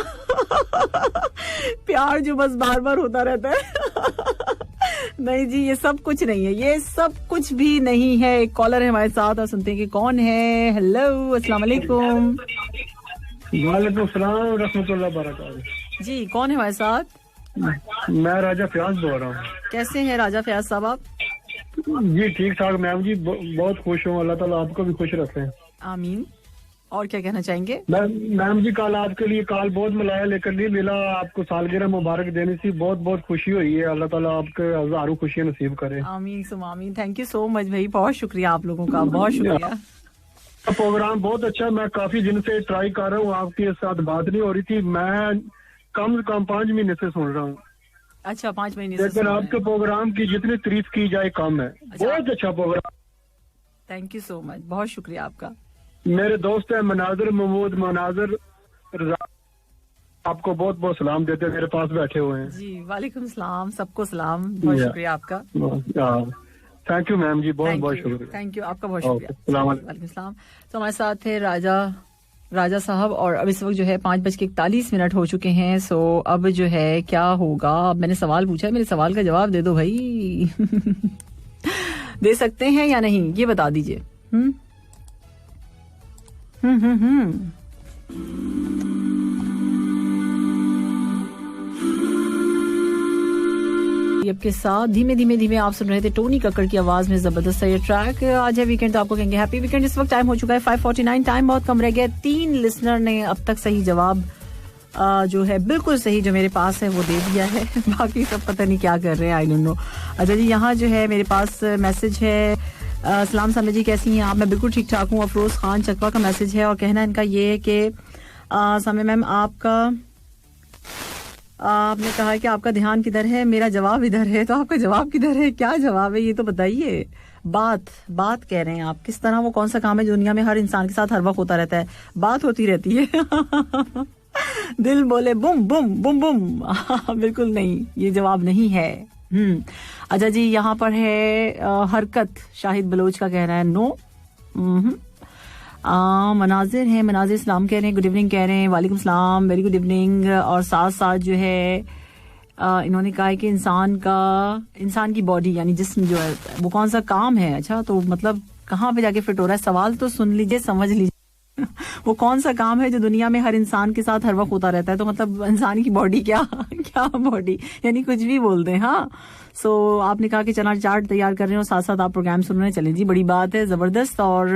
Speaker 1: प्यार जो बस बार बार होता रहता है। नहीं जी, ये सब कुछ नहीं है, ये सब कुछ भी नहीं है। एक कॉलर है हमारे साथ और सुनते हैं कि कौन है। हेलो, अस्सलाम वालेकुम।
Speaker 8: वालेकुम सलाम रहमतुल्लाह बरकातहू।
Speaker 1: जी, कौन है हमारे साथ?
Speaker 8: मैं राजा फयाज बोल रहा हूँ।
Speaker 1: कैसे हैं राजा फयाज साहब आप?
Speaker 8: जी ठीक ठाक मैम जी, बहुत खुश हूँ। अल्लाह ताला आपको भी खुश रखे।
Speaker 1: आमीन। और क्या कहना चाहेंगे?
Speaker 8: मैम जी, कल आपके लिए कॉल बहुत मिलाया लेकिन नहीं मिला। आपको सालगिरह मुबारक देने से बहुत बहुत खुशी हुई है। अल्लाह ताला आपके हजारों खुशियाँ नसीब करे।
Speaker 1: आमीन सुम आमीन। थैंक यू सो मच भाई, बहुत शुक्रिया आप लोगों का, बहुत शुक्रिया।
Speaker 8: प्रोग्राम बहुत अच्छा, मैं काफी दिन से ट्राई कर रहा हूँ, आपके साथ बात नहीं हो रही थी। मैं कम से कम 5 महीने से सुन रहा हूँ।
Speaker 1: अच्छा, 5 महीने से।
Speaker 8: लेकिन आपके प्रोग्राम की जितनी तारीफ की जाए कम है। बहुत अच्छा programme.
Speaker 1: Thank you so much, बहुत शुक्रिया आपका।
Speaker 8: मेरे दोस्त है मनाजिर महमूद, मनाजिर रजा, आपको बहुत बहुत सलाम देते हैं, मेरे पास बैठे हुए हैं।
Speaker 1: जी, वालेकुम सलाम, सबको सलाम, बहुत शुक्रिया आपका।
Speaker 8: थैंक यू मैम जी, बहुत बहुत शुक्रिया।
Speaker 1: थैंक यू आपका, बहुत शुक्रिया। वालेकुम सलाम। तो हमारे साथ है राजा साहब और अब इस वक्त जो है 5:41 हो चुके हैं। सो अब जो है क्या होगा? अब मैंने सवाल पूछा है, मेरे सवाल का जवाब दे दो भाई। दे सकते हैं या नहीं, ये बता दीजिए। आपके साथ धीमे धीमे आप सुन रहे थे टोनी कक्कड़ की आवाज में जबरदस्त ये ट्रैक। आज है वीकेंड, तो आपको कहेंगे हैप्पी वीकेंड। इस वक्त टाइम हो चुका है 5:49, टाइम बहुत कम रह गया। 3 लिसनर ने अब तक सही जवाब जो है बिल्कुल सही जो मेरे पास है वो दे दिया है। बाकी सब पता नहीं क्या कर रहे हैं, आई डोंट नो। अच्छा जी, यहाँ जो है मेरे पास मैसेज है, सलाम सामने जी, कैसी हैं आप? मैं बिल्कुल ठीक ठाक हूँ। अफरोज खान चकवा का मैसेज है और कहना इनका ये है कि सामने मैम आपने कहा कि आपका ध्यान किधर है, मेरा जवाब इधर है। तो आपका जवाब किधर है? क्या जवाब है ये तो बताइए। बात कह रहे हैं आप, किस तरह? वो कौन सा काम है जो दुनिया में हर इंसान के साथ हर वक्त होता रहता है? बात होती रहती है। दिल बोले बुम बुम बुम बुम। बिल्कुल नहीं, ये जवाब नहीं है। अच्छा जी, यहाँ पर है हरकत, शाहिद बलोच का कहना है नो। मनाजिर हैं, मनाजिर सलाम कह रहे हैं, गुड इवनिंग कह रहे हैं, वालेकुम सलाम, वेरी गुड इवनिंग। और साथ साथ जो है इन्होंने कहा है कि इंसान की बॉडी यानी जिस्म जो है वो कौन सा काम है। अच्छा, तो मतलब कहाँ पे जाके फिट हो रहा है? सवाल तो सुन लीजिए, समझ लीजिए। वो कौन सा काम है जो दुनिया में हर इंसान के साथ हर वक्त होता रहता है? तो मतलब इंसान की बॉडी क्या बॉडी, यानी कुछ भी बोल दें। हाँ, सो आपने कहा कि चना चार्ट तैयार कर रहे हो, साथ साथ आप प्रोग्राम सुन रहे हैं। चलें जी, बड़ी बात है, जबरदस्त। और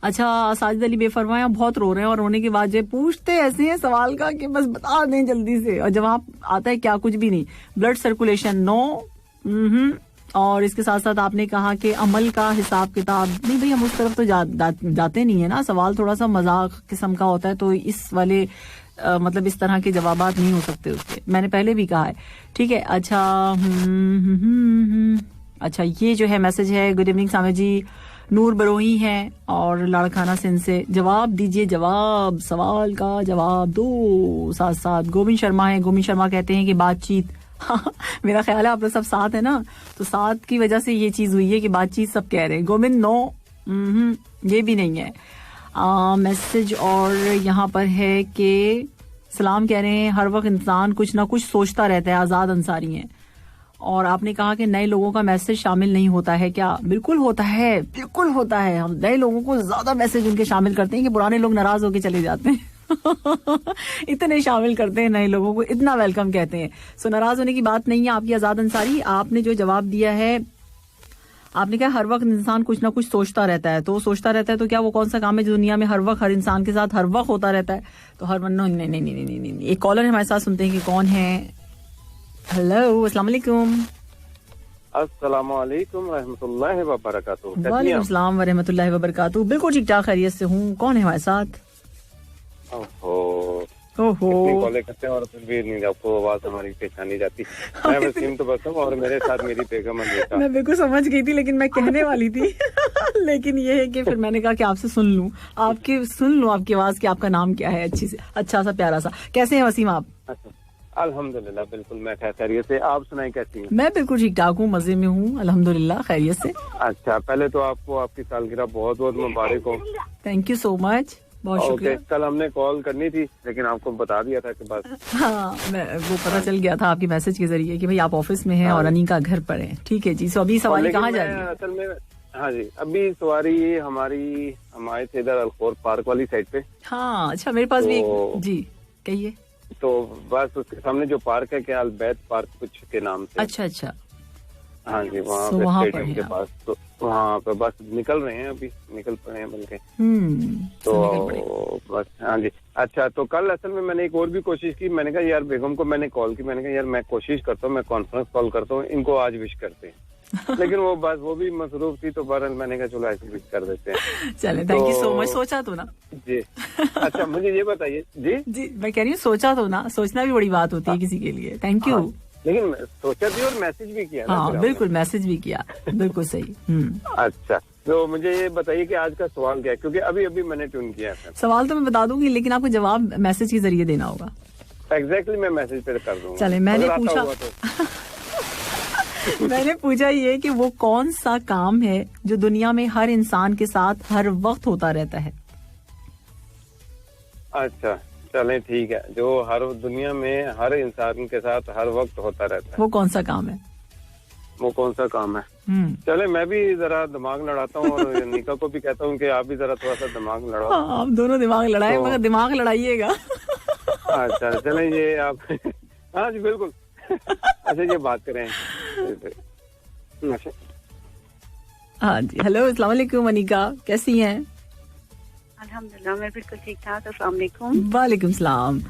Speaker 1: अच्छा, साजिद अली बेफरमाया बहुत रो रहे हैं और रोने के बाद जो पूछते ऐसे हैं सवाल का कि बस बता दें जल्दी से, और जवाब आता है क्या? कुछ भी नहीं। ब्लड सर्कुलेशन नो। और इसके साथ साथ आपने कहा कि अमल का हिसाब किताब नहीं। भाई हम उस तरफ तो जाते नहीं है ना। सवाल थोड़ा सा मजाक किस्म का होता है, तो इस वाले मतलब इस तरह के जवाबात नहीं हो सकते उसके, मैंने पहले भी कहा है, ठीक है। अच्छा अच्छा, ये जो है मैसेज है, गुड इवनिंग सामे जी, नूर बरोही हैं और लाड़खाना सिंध से, जवाब दीजिए, जवाब, सवाल का जवाब दो साथ साथ। गोविंद शर्मा है, गोविंद शर्मा कहते हैं कि बातचीत मेरा ख्याल है आप लोग सब साथ है ना, तो साथ की वजह से ये चीज हुई है कि बातचीत सब कह रहे हैं। गोविंद नो, ये भी नहीं है मैसेज। और यहाँ पर है कि सलाम कह रहे हैं, हर वक्त इंसान कुछ ना कुछ सोचता रहता है, आजाद अंसारी हैं। और आपने कहा कि नए लोगों का मैसेज शामिल नहीं होता है क्या? बिल्कुल होता है, बिल्कुल होता है। हम नए लोगों को ज्यादा मैसेज उनके शामिल करते हैं कि पुराने लोग नाराज होके चले जाते हैं इतने शामिल करते हैं नए लोगों को, इतना वेलकम कहते हैं। सो नाराज होने की बात नहीं है आपकी आजाद अंसारी। आपने जो जवाब दिया है, आपने कहा हर वक्त इंसान कुछ ना कुछ सोचता रहता है, तो सोचता रहता है तो क्या वो कौन सा काम है जो दुनिया में हर वक्त हर इंसान के साथ हर वक्त होता रहता है? तो हर नहीं। एक कॉलर हमारे साथ, सुनते हैं कि कौन है। हेलो, अस्सलाम वालेकुम।
Speaker 9: अस्सलाम वालेकुम रहमतुल्लाहि व बरकातुहू।
Speaker 1: वालेकुम सलाम व रहमतुल्लाहि व बरकातुहू। बिल्कुल ठीक ठाक, खैरियत से हूँ। कौन है हमारे साथ?
Speaker 9: ओहो
Speaker 6: कॉलें करते हैं और फिर भी नहीं आपको आवाज हमारी पहचानी जाती। मैं वसीम तो बस हूँ और मेरे साथ मेरी बेगम अनीका।
Speaker 1: मैं बिल्कुल समझ गई थी, लेकिन मैं कहने वाली थी लेकिन ये है कि फिर मैंने कहा कि आपसे सुन लूं आपकी आवाज की, आपका नाम क्या है? अच्छी से अच्छा सा प्यारा सा। कैसे हैं वसीम आप?
Speaker 6: अल्हम्दुलिल्लाह बिल्कुल मैं खैरियत से। आप सुनाई कैसी हैं?
Speaker 1: मैं बिल्कुल ठीक ठाक हूँ, मजे में हूँ, अल्हम्दुलिल्लाह खैरियत से।
Speaker 6: अच्छा, पहले तो आपको आपकी सालगिरह बहुत बहुत मुबारक हो।
Speaker 1: थैंक यू सो मच, बहुत शुक्रिया।
Speaker 6: कल हमने कॉल करनी थी लेकिन आपको बता दिया था कि बस
Speaker 1: हाँ, वो पता चल गया था आपके मैसेज के जरिए कि भाई आप ऑफिस में हैं और अनीका घर पर है। ठीक है जी। सो अभी सवारी कहाँ जा रही है?
Speaker 6: असल में हाँ जी, अभी सवारी हम आए थे इधर अलखोर पार्क वाली साइड पे।
Speaker 1: हाँ अच्छा, मेरे पास भी जी, कहिए।
Speaker 6: तो बस उसके सामने जो पार्क है, क्या अलबैत पार्क कुछ के नाम से।
Speaker 1: अच्छा
Speaker 6: हाँ जी, वहाँ स्टेडियम के पास। तो वहाँ पे बस निकल रहे हैं, अभी निकल पड़े हैं बल्कि। तो बस हाँ जी। अच्छा, तो कल असल में मैंने एक और भी कोशिश की। मैंने कहा यार बेगम को मैंने कॉल की, मैंने कहा यार मैं कोशिश करता हूँ, मैं कॉन्फ्रेंस कॉल करता हूँ, इनको आज विश करते हैं लेकिन वो भी मसरूफ थी, तो बहरहाल मैंने कहा चलो ऐसे विश कर देते हैं।
Speaker 1: चले, थैंक यू सो मच। सोचा तो ना जी।
Speaker 6: अच्छा, मुझे ये बताइए जी,
Speaker 1: मैं कह रही हूँ सोचा तो ना, सोचना भी बड़ी बात होती है किसी के लिए। Thank you.
Speaker 6: लेकिन सोचा भी और मैसेज भी किया ना।
Speaker 1: हाँ बिल्कुल, मैसेज भी किया, बिल्कुल सही।
Speaker 6: अच्छा, तो मुझे ये बताइए कि आज का सवाल क्या है, क्योंकि अभी मैंने ट्यून किया है।
Speaker 1: सवाल तो मैं बता दूंगी, लेकिन आपको जवाब मैसेज के जरिए देना होगा।
Speaker 6: एग्जैक्टली मैं मैसेज पे कर दूंगा।
Speaker 1: चले, मैंने पूछा ये कि वो कौन सा काम है जो दुनिया में हर इंसान के साथ हर वक्त होता रहता है?
Speaker 6: अच्छा चलें, ठीक है, जो हर दुनिया में हर इंसान के साथ हर वक्त होता रहता है,
Speaker 1: वो कौन सा काम है?
Speaker 6: वो कौन सा काम है? चले, मैं भी जरा दिमाग लड़ाता हूँ और निका को भी कहता हूँ कि आप भी जरा थोड़ा सा दिमाग लड़ाओ।
Speaker 1: हाँ, आप दोनों दिमाग लड़ाए, मगर दिमाग लड़ाइएगा।
Speaker 6: अच्छा चले, ये आप हाँ जी बिल्कुल। अच्छा, ये बात करें।
Speaker 1: हाँ जी। हेलो, अस्सलाम वालेकुम अनीका, कैसी हैं?
Speaker 10: अल्हम्दुलिल्लाह मैं बिल्कुल ठीक ठाक। अस्सलाम वालेकुम।
Speaker 1: वालेकुम सलाम।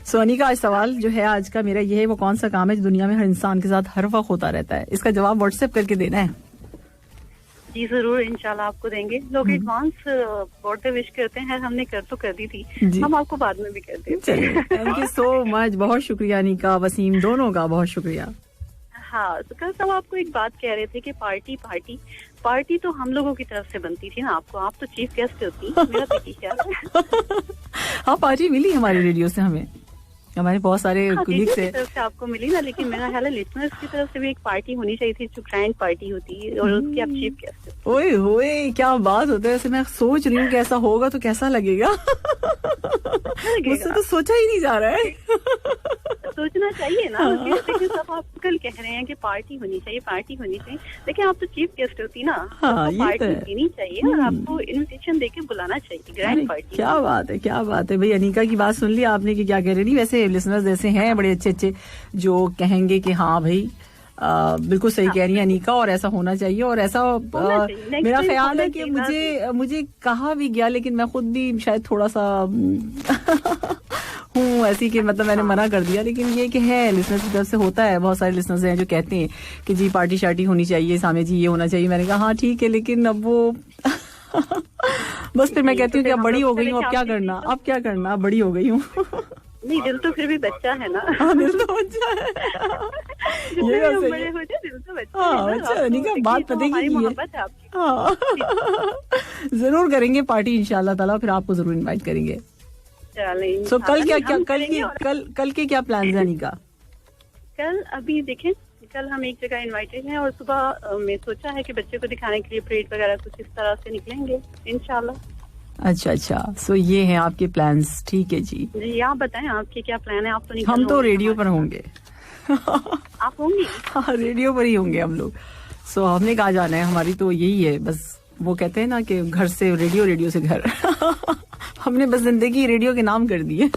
Speaker 1: सो अनीका, आज सवाल जो है आज का मेरा ये है, वो कौन सा काम है जो दुनिया में हर इंसान के साथ हर वक्त होता रहता है? इसका जवाब व्हाट्सएप करके देना है।
Speaker 10: जी जरूर, इंशाल्लाह आपको देंगे। लोग एडवांस बर्थडे विश करते हैं, हमने कर दी थी, हम आपको बाद में भी कर देते हैं।
Speaker 1: थैंक यू सो मच, बहुत शुक्रिया अनीका, वसीम, दोनों का बहुत शुक्रिया।
Speaker 10: हाँ, तो कल सब आपको एक बात कह रहे थे कि पार्टी तो हम लोगों की तरफ से बनती थी ना आपको, आप तो चीफ गेस्ट होती, मेरा तो यही ख्याल है।
Speaker 1: हाँ, पार्टी मिली हमारे रेडियो से, हमें हमारे बहुत सारे
Speaker 10: कुलीग्स से तरफ से आपको मिली ना, लेकिन मेरा ख्याल है लिसनर्स की तरफ से भी एक पार्टी होनी चाहिए थी, जो ग्रैंड पार्टी होती है और उसकी आप चीफ गेस्ट।
Speaker 1: ओए होए, क्या बात होता है। वैसे मैं सोच रही हूँ कि ऐसा होगा तो कैसा लगेगा। मुझसे तो सोचा ही नहीं जा रहा है।
Speaker 10: सोचना चाहिए ना, लेकिन सब आप कल कह रहे हैं कि पार्टी होनी चाहिए, लेकिन आप तो चीफ गेस्ट होती ना।
Speaker 1: हाँ,
Speaker 10: पार्टी देनी चाहिए और आपको इनविटेशन देके बुलाना चाहिए ग्रैंड पार्टी।
Speaker 1: क्या बात है भाई। अनीका की बात सुन ली आपने कि क्या कह रही? वैसे लिसनर्स ऐसे हैं बड़े अच्छे जो कहेंगे कि हाँ भाई बिल्कुल सही कह रही है अनीका, और ऐसा होना चाहिए। और ऐसा मेरा ख्याल है कि मुझे कहा भी गया, लेकिन मैं खुद भी शायद थोड़ा सा हूँ ऐसी कि मतलब मैंने मना कर दिया, लेकिन ये कि है लिसनर्स की तरफ से होता है। बहुत सारे लिसनर्स हैं जो कहते हैं कि जी पार्टी शार्टी होनी चाहिए, सामने जी ये होना चाहिए। मैंने कहा हाँ ठीक है, लेकिन अब वो बस फिर मैं कहती हूँ कि अब बड़ी हो गई हूँ, अब क्या करना, अब बड़ी हो गई हूँ।
Speaker 10: नहीं, दिल तो फिर भी बच्चा है ना।
Speaker 1: हाँ, दिल तो बच्चा है। ये बात सही
Speaker 10: बड़े
Speaker 1: है।
Speaker 10: हो जाए, दिल तो बच्चा
Speaker 1: हाँ,
Speaker 10: है ना।
Speaker 1: बच्चा अनिका, बात पता है कि
Speaker 10: मोहब्बत है आपकी।
Speaker 1: हाँ, जरूर करेंगे पार्टी इंशाल्लाह ताला, फिर आपको जरूर इनवाइट करेंगे।
Speaker 10: चलें।
Speaker 1: तो कल क्या
Speaker 10: हम
Speaker 1: कल
Speaker 10: करेंगे
Speaker 1: के क्या प्लान है अनिका?
Speaker 10: कल अभी देखें, कल हम एक जगह इनवाइटेड हैं और सुबह मैं सोचा है कि बच्चे को दिखाने के लिए परेड वगैरह कुछ इस तरह से निकलेंगे इंशाल्लाह।
Speaker 1: अच्छा, सो ये हैं आपके प्लान्स, ठीक है जी।
Speaker 10: जी, आप बताएं आपके क्या प्लान है? आप तो
Speaker 1: हम तो रेडियो पर होंगे।
Speaker 10: आप होंगे?
Speaker 1: हाँ, रेडियो पर ही होंगे हम लोग। सो हमने कहा जाना है, हमारी तो यही है बस। वो कहते हैं ना कि घर से रेडियो, रेडियो से घर। हमने बस जिंदगी रेडियो के नाम कर दिए।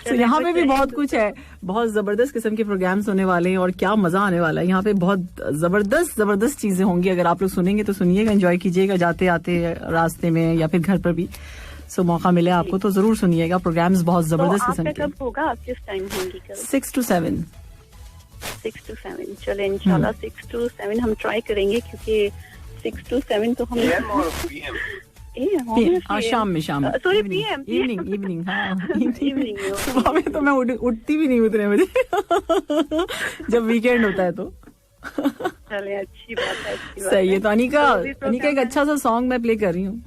Speaker 1: तो यहाँ पे भी बहुत कुछ है, बहुत जबरदस्त किस्म के प्रोग्राम्स होने वाले हैं और क्या मजा आने वाला है। यहाँ पे बहुत जबरदस्त चीजें होंगी। अगर आप लोग सुनेंगे तो सुनिएगा, एंजॉय कीजिएगा जाते आते रास्ते में या फिर घर पर भी। सो मौका मिले आपको तो जरूर सुनिएगा, प्रोग्राम्स बहुत जबरदस्त किस्म के।
Speaker 10: कब होगा? आप किस टाइम होंगी कल?
Speaker 1: 6 to 7।
Speaker 10: 6 to 7 चले इंशाल्लाह 6 to 7 हम ट्राई करेंगे, क्योंकि 6 to 7 तो हम
Speaker 1: शाम में
Speaker 10: सॉरी पीएम
Speaker 1: इवनिंग। हाँ, इवनिंग। सुबह में तो मैं उठती भी नहीं उतने बजे। जब वीकेंड होता है तो
Speaker 10: चले, अच्छी बात है।
Speaker 1: सही है। तो अनिका एक अच्छा सा सॉन्ग मैं प्ले कर रही हूँ।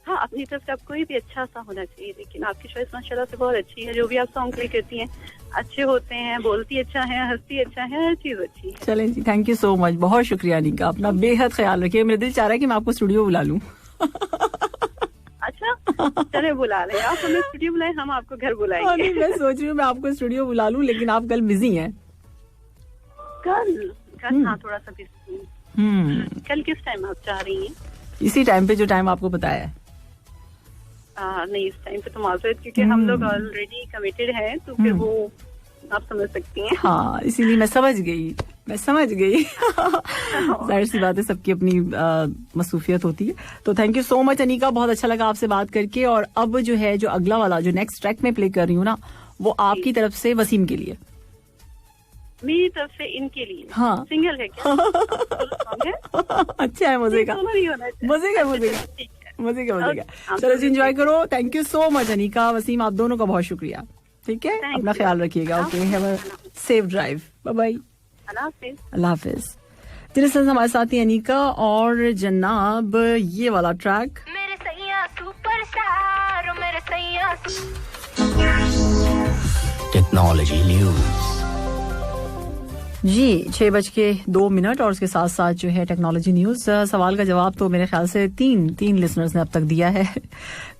Speaker 10: हाँ, अपनी तरफ से आप कोई भी अच्छा सा होना चाहिए, लेकिन आपकी चॉइस माशाल्लाह से बहुत अच्छी है। जो भी आप सॉन्ग प्ले करती हैं अच्छे होते हैं, बोलती अच्छा है, हंसती अच्छा है, हर चीज अच्छी है।
Speaker 1: चलें जी, थैंक यू सो मच, बहुत शुक्रिया अनिका, अपना बेहद ख्याल रखिए। मेरा दिल चाह रहा है कि मैं आपको स्टूडियो बुला लूँ।
Speaker 10: अच्छा, चले बुला लें। आप हमें स्टूडियो बुलाएं, हम आपको घर बुलाएंगे।
Speaker 1: मैं सोच रही हूँ मैं आपको स्टूडियो बुला लूँ, लेकिन आप कल बिजी हैं।
Speaker 10: कल हाँ, थोड़ा सा बिजी। कल किस टाइम आप चाह रही हैं?
Speaker 1: इसी टाइम पे जो टाइम आपको बताया है।
Speaker 10: नहीं, इस टाइम पे तो माजरत, क्योंकि हम लोग ऑलरेडी कमिटेड हैं, तो फिर वो आप समझ सकती हैं।
Speaker 1: हाँ, इसीलिए मैं समझ गई। जाहिर सी बात है, सबकी अपनी मसरूफियत होती है। तो thank you so much Anika, बहुत अच्छा लगा आपसे बात करके। और अब जो है, जो अगला वाला जो नेक्स्ट ट्रैक में प्ले कर रही हूँ ना, वो आपकी तरफ से वसीम के लिए,
Speaker 10: मेरी तरफ से इनके लिए।
Speaker 1: हाँ,
Speaker 10: सिंगल है क्या?
Speaker 1: अच्छा है, मजे का। चलो जी, एंजॉय करो। Thank you so much Anika, Wasim, आप दोनों का बहुत शुक्रिया। ठीक है, अपना ख्याल रखिएगा। Okay, have a safe drive. Bye bye. अल्लाह हाफिज। जिनसे हमारे साथ ही अनिका और जनाब ये वाला ट्रैक।
Speaker 11: मेरे सैया सुपरस्टार, मेरे सैया
Speaker 4: टेक्नोलॉजी न्यूज
Speaker 1: जी, 6:02 और उसके साथ साथ जो है टेक्नोलॉजी न्यूज। सवाल का जवाब तो मेरे ख्याल से तीन लिसनर्स ने अब तक दिया है।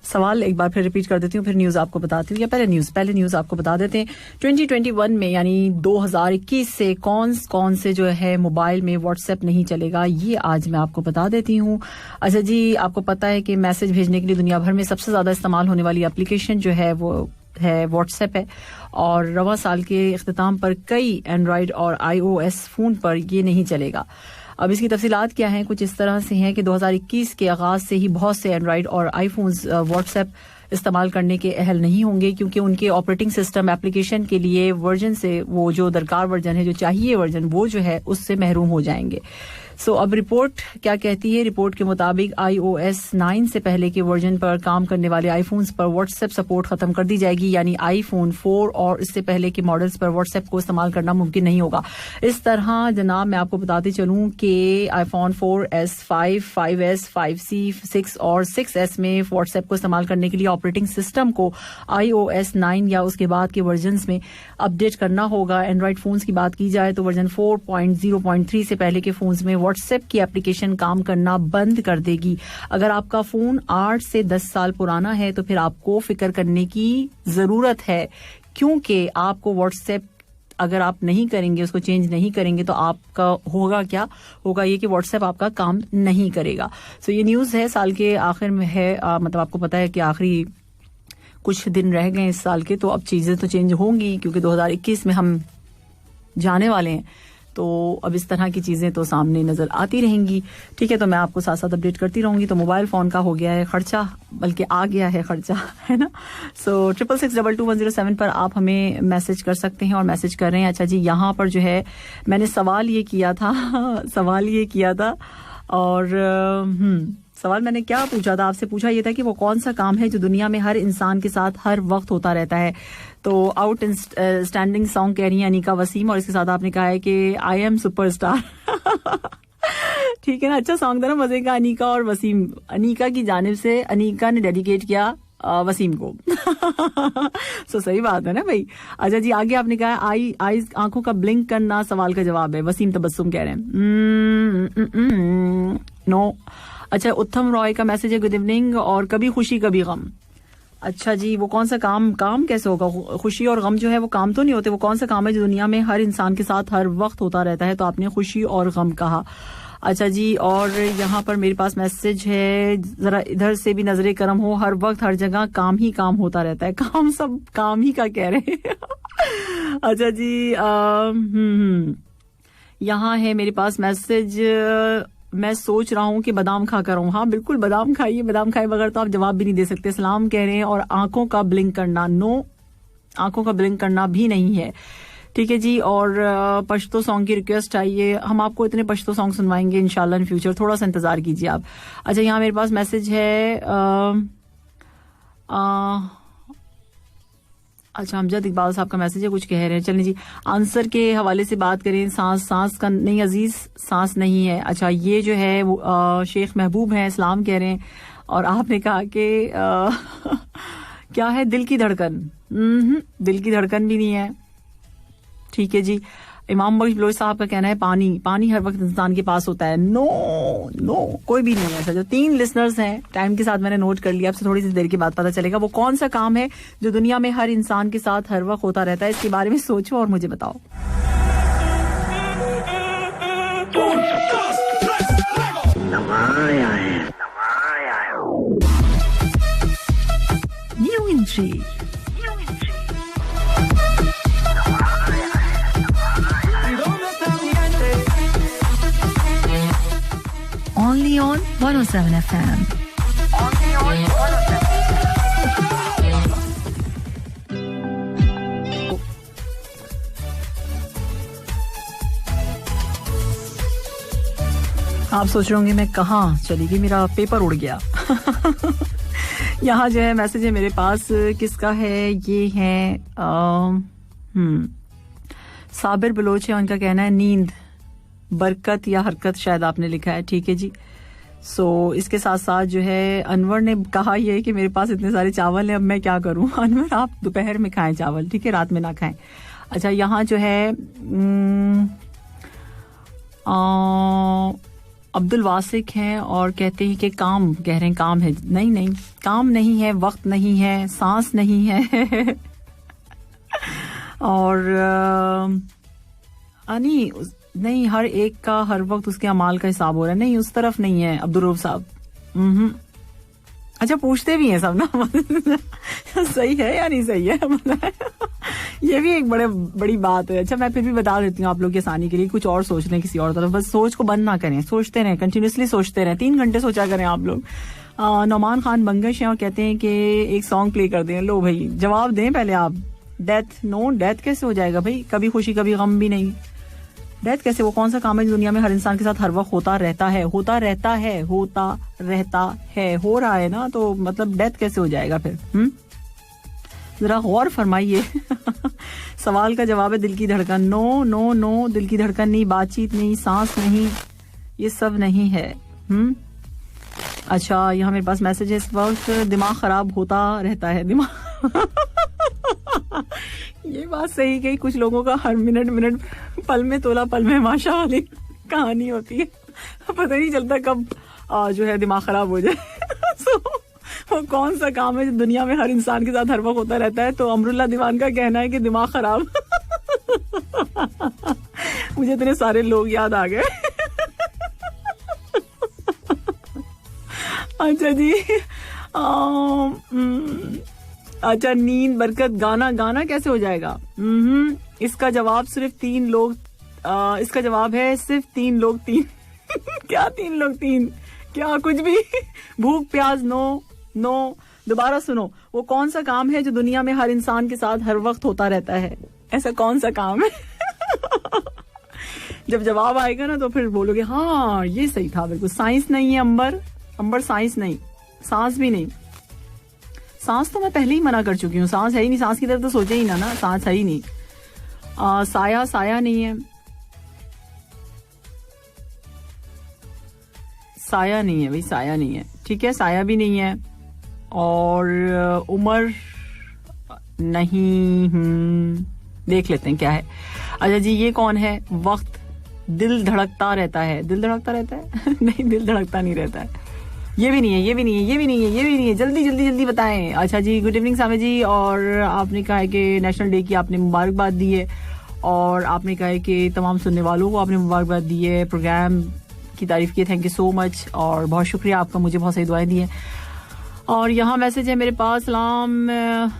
Speaker 1: सवाल एक बार फिर रिपीट कर देती हूँ, फिर न्यूज आपको बताती हूँ, या पहले न्यूज आपको बता देते हैं। 2021 में यानी 2021 से कौन से जो है मोबाइल में व्हाट्सएप नहीं चलेगा, ये आज मैं आपको बता देती हूँ। अच्छा जी, आपको पता है कि मैसेज भेजने के लिए दुनिया भर में सबसे ज्यादा इस्तेमाल होने वाली एप्लीकेशन जो है वो है व्हाट्सएप है, और रवा साल के इख्तिताम पर कई एंड्रॉयड और iOS फोन पर ये नहीं चलेगा। अब इसकी तफसीलात क्या हैं, कुछ इस तरह से हैं कि 2021 के आगाज से ही बहुत से एंड्रॉयड और आईफोन्स व्हाट्सएप इस्तेमाल करने के अहल नहीं होंगे, क्योंकि उनके ऑपरेटिंग सिस्टम एप्लीकेशन के लिए वर्जन से, वो जो दरकार वर्जन है, जो चाहिए वर्जन, वो जो है उससे महरूम हो जाएंगे। सो अब रिपोर्ट क्या कहती है? रिपोर्ट के मुताबिक iOS 9 से पहले के वर्जन पर काम करने वाले आईफोन्स पर व्हाट्सएप सपोर्ट खत्म कर दी जाएगी, यानी आईफोन 4 और इससे पहले के मॉडल्स पर व्हाट्सएप को इस्तेमाल करना मुमकिन नहीं होगा। इस तरह जनाब मैं आपको बताते चलूं कि आईफोन 4S, 5, 5S, 5C, 6 और 6S में व्हाट्सएप को इस्तेमाल करने के लिए ऑपरेटिंग सिस्टम को iOS 9 या उसके बाद के वर्जन्स में अपडेट करना होगा। एंड्रॉइड फोन्स की बात की जाए तो वर्जन 4.0.3 से पहले के फोन्स में व्हाट्सएप की एप्लीकेशन काम करना बंद कर देगी। अगर आपका फोन 8 से 10 साल पुराना है तो फिर आपको फिक्र करने की जरूरत है, क्योंकि आपको व्हाट्सएप अगर आप नहीं करेंगे, उसको चेंज नहीं करेंगे, तो आपका होगा क्या? होगा ये कि व्हाट्सएप आपका काम नहीं करेगा। सो ये न्यूज है, साल के आखिर में है, मतलब आपको पता है कि आखिरी कुछ दिन रह गए इस साल के, तो अब चीजें तो चेंज होंगी, क्योंकि 2021 में हम जाने वाले हैं। तो अब इस तरह की चीजें तो सामने नजर आती रहेंगी। ठीक है, तो मैं आपको साथ साथ अपडेट करती रहूंगी। तो मोबाइल फोन का हो गया है खर्चा, बल्कि आ गया है खर्चा, है ना। सो 66622107 पर आप हमें मैसेज कर सकते हैं और मैसेज कर रहे हैं। अच्छा जी, यहाँ पर जो है मैंने सवाल ये किया था और सवाल मैंने क्या पूछा था आपसे? पूछा ये था कि वो कौन सा काम है जो दुनिया में हर इंसान के साथ हर वक्त होता रहता है. तो आउट स्टैंडिंग सॉन्ग कह रही है अनीका वसीम, और इसके साथ आपने कहा है कि आई एम सुपरस्टार. ठीक है ना, अच्छा सॉन्ग था ना, मजे का. अनीका और वसीम, अनीका की जानिब से अनीका ने डेडिकेट किया वसीम को. सो सही बात है ना भाई. अच्छा जी, आगे आपने कहा आई आंखों का ब्लिंक करना सवाल का जवाब है. वसीम तबस्सुम कह रहे हैं नो. अच्छा, उत्तम रॉय का मैसेज है गुड इवनिंग, और कभी खुशी कभी गम. अच्छा जी, वो कौन सा काम कैसे होगा? खुशी और गम जो है वो काम तो नहीं होते. वो कौन सा काम है जो दुनिया में हर इंसान के साथ हर वक्त होता रहता है? तो आपने खुशी और गम कहा. अच्छा जी, और यहाँ पर मेरे पास मैसेज है, जरा इधर से भी नजरे करम हो, हर वक्त हर जगह काम ही काम होता रहता है. काम सब काम ही का कह रहे हैं. अच्छा जी, यहाँ है मेरे पास मैसेज, मैं सोच रहा हूँ कि बादाम खा कर हूँ. हाँ बिल्कुल, बादाम खाइए. बादाम खाए बगैर तो आप जवाब भी नहीं दे सकते. सलाम कह रहे हैं, और आंखों का ब्लिंक करना, नो, आंखों का ब्लिंक करना भी नहीं है. ठीक है जी, और पश्तो सॉन्ग की रिक्वेस्ट आई है. हम आपको इतने पश्तो सॉन्ग सुनवाएंगे इंशाल्लाह इन फ्यूचर, थोड़ा सा इंतजार कीजिए आप. अच्छा, यहाँ मेरे पास मैसेज है, अच्छा अमजद इकबाल साहब का मैसेज है, कुछ कह रहे हैं. चलिए जी, आंसर के हवाले से बात करें. सांस का नहीं अजीज, सांस नहीं है. अच्छा, ये जो है वो शेख महबूब है, इस्लाम कह रहे हैं, और आपने कहा कि क्या है, दिल की धड़कन. दिल की धड़कन भी नहीं है. ठीक है जी, इमाम बख्श बलोच साहब का कहना है पानी हर वक्त इंसान के पास होता है. नो, कोई भी नहीं है ऐसा. जो 3 लिसनर्स हैं, टाइम के साथ मैंने नोट कर लिया, आपसे थोड़ी सी देर के बाद पता चलेगा वो कौन सा काम है जो दुनिया में हर इंसान के साथ हर वक्त होता रहता है. इसके बारे में सोचो और मुझे बताओ. New entry. Only on 107 FM. Only on 107. आप सोच रहे होंगे मैं कहाँ चली गई, मेरा पेपर उड़ गया. यहाँ जो है मैसेज है मेरे पास, किसका है? ये है साबिर बलोच है, उनका कहना है नींद, बरकत या हरकत शायद आपने लिखा है. ठीक है जी. सो इसके साथ साथ जो है अनवर ने कहा ये कि मेरे पास इतने सारे चावल हैं, अब मैं क्या करूं. अनवर, आप दोपहर में खाएं चावल, ठीक है, रात में ना खाएं. अच्छा, यहाँ जो है अब्दुल वासिक हैं, और कहते हैं कि काम, कह रहे हैं काम है. नहीं, काम नहीं है, वक्त नहीं है, सांस नहीं है. और नहीं, हर एक का हर वक्त उसके अमाल का हिसाब हो रहा है. नहीं, उस तरफ नहीं है अब्दुल रऊफ साहब. अच्छा, पूछते भी हैं सब ना. सही है या नहीं सही है? ये भी एक बड़ी बात है. अच्छा, मैं फिर भी बता देती हूँ आप लोग की आसानी के लिए, कुछ और सोच लें किसी और तरफ. बस सोच को बंद ना करें, सोचते रहें, कंटिन्यूसली सोचते रहें. 3 घंटे सोचा करें आप लोग. नौमान खान बंगश हैं, और कहते हैं कि एक सॉन्ग प्ले कर दें. लो भाई, जवाब दें पहले आप. डेथ, नो, डेथ कैसे हो जाएगा भाई? कभी खुशी कभी गम भी नहीं. डेथ कैसे? वो कौन सा काम है जो दुनिया में हर इंसान के साथ हर वक्त होता रहता है? हो रहा है ना, तो मतलब डेथ कैसे हो जाएगा फिर? जरा गौर फरमाइए. सवाल का जवाब है दिल की धड़कन. नो, दिल की धड़कन नहीं, बातचीत नहीं, सांस नहीं, ये सब नहीं है. अच्छा, यहाँ मेरे पास मैसेज है, इस वक्त दिमाग खराब होता रहता है. दिमाग ये बात सही कही. कुछ लोगों का हर मिनट पल में तोला पल में माशा वाली कहानी होती है. पता नहीं चलता कब जो है दिमाग खराब हो जाए. वो कौन सा काम है जो दुनिया में हर इंसान के साथ हर वक्त होता रहता है? तो अमरुल्ला दीवान का कहना है कि दिमाग खराब. मुझे इतने सारे लोग याद आ गए. अच्छा जी, अच्छा, नींद, बरकत, गाना कैसे हो जाएगा? इसका जवाब सिर्फ 3 लोग. इसका जवाब है सिर्फ 3 लोग 3. क्या 3 लोग 3? क्या कुछ भी? भूख प्यास, नो. दोबारा सुनो, वो कौन सा काम है जो दुनिया में हर इंसान के साथ हर वक्त होता रहता है? ऐसा कौन सा काम है? जब जवाब आएगा ना तो फिर बोलोगे हाँ ये सही था बिल्कुल. साइंस नहीं है अंबर, अंबर साइंस नहीं, सांस भी नहीं। सांस तो मैं पहले ही मना कर चुकी हूँ, सांस है ही नहीं, सांस की तरफ तो सोचे ही ना, सांस है ही नहीं। साया, साया नहीं है, साया नहीं है भाई, साया नहीं है, ठीक है, साया भी नहीं है। और उमर नहीं, देख लेते हैं क्या है। अच्छा जी, ये कौन है? वक्त, दिल धड़कता रहता है, दिल धड़कता रहता है नहीं, दिल धड़कता नहीं रहता है, ये भी नहीं है, ये भी नहीं है, ये भी नहीं है, ये भी नहीं है, जल्दी जल्दी जल्दी बताएं। अच्छा जी, गुड इवनिंग सामे जी, और आपने कहा है कि नेशनल डे की आपने मुबारकबाद दी है, और आपने कहा है कि तमाम सुनने वालों को आपने मुबारकबाद दी है, प्रोग्राम की तारीफ की, थैंक यू सो मच, और बहुत शुक्रिया आपका, मुझे बहुत सही दुआएं दी हैं। और यहाँ मैसेज है मेरे पास, सलाम,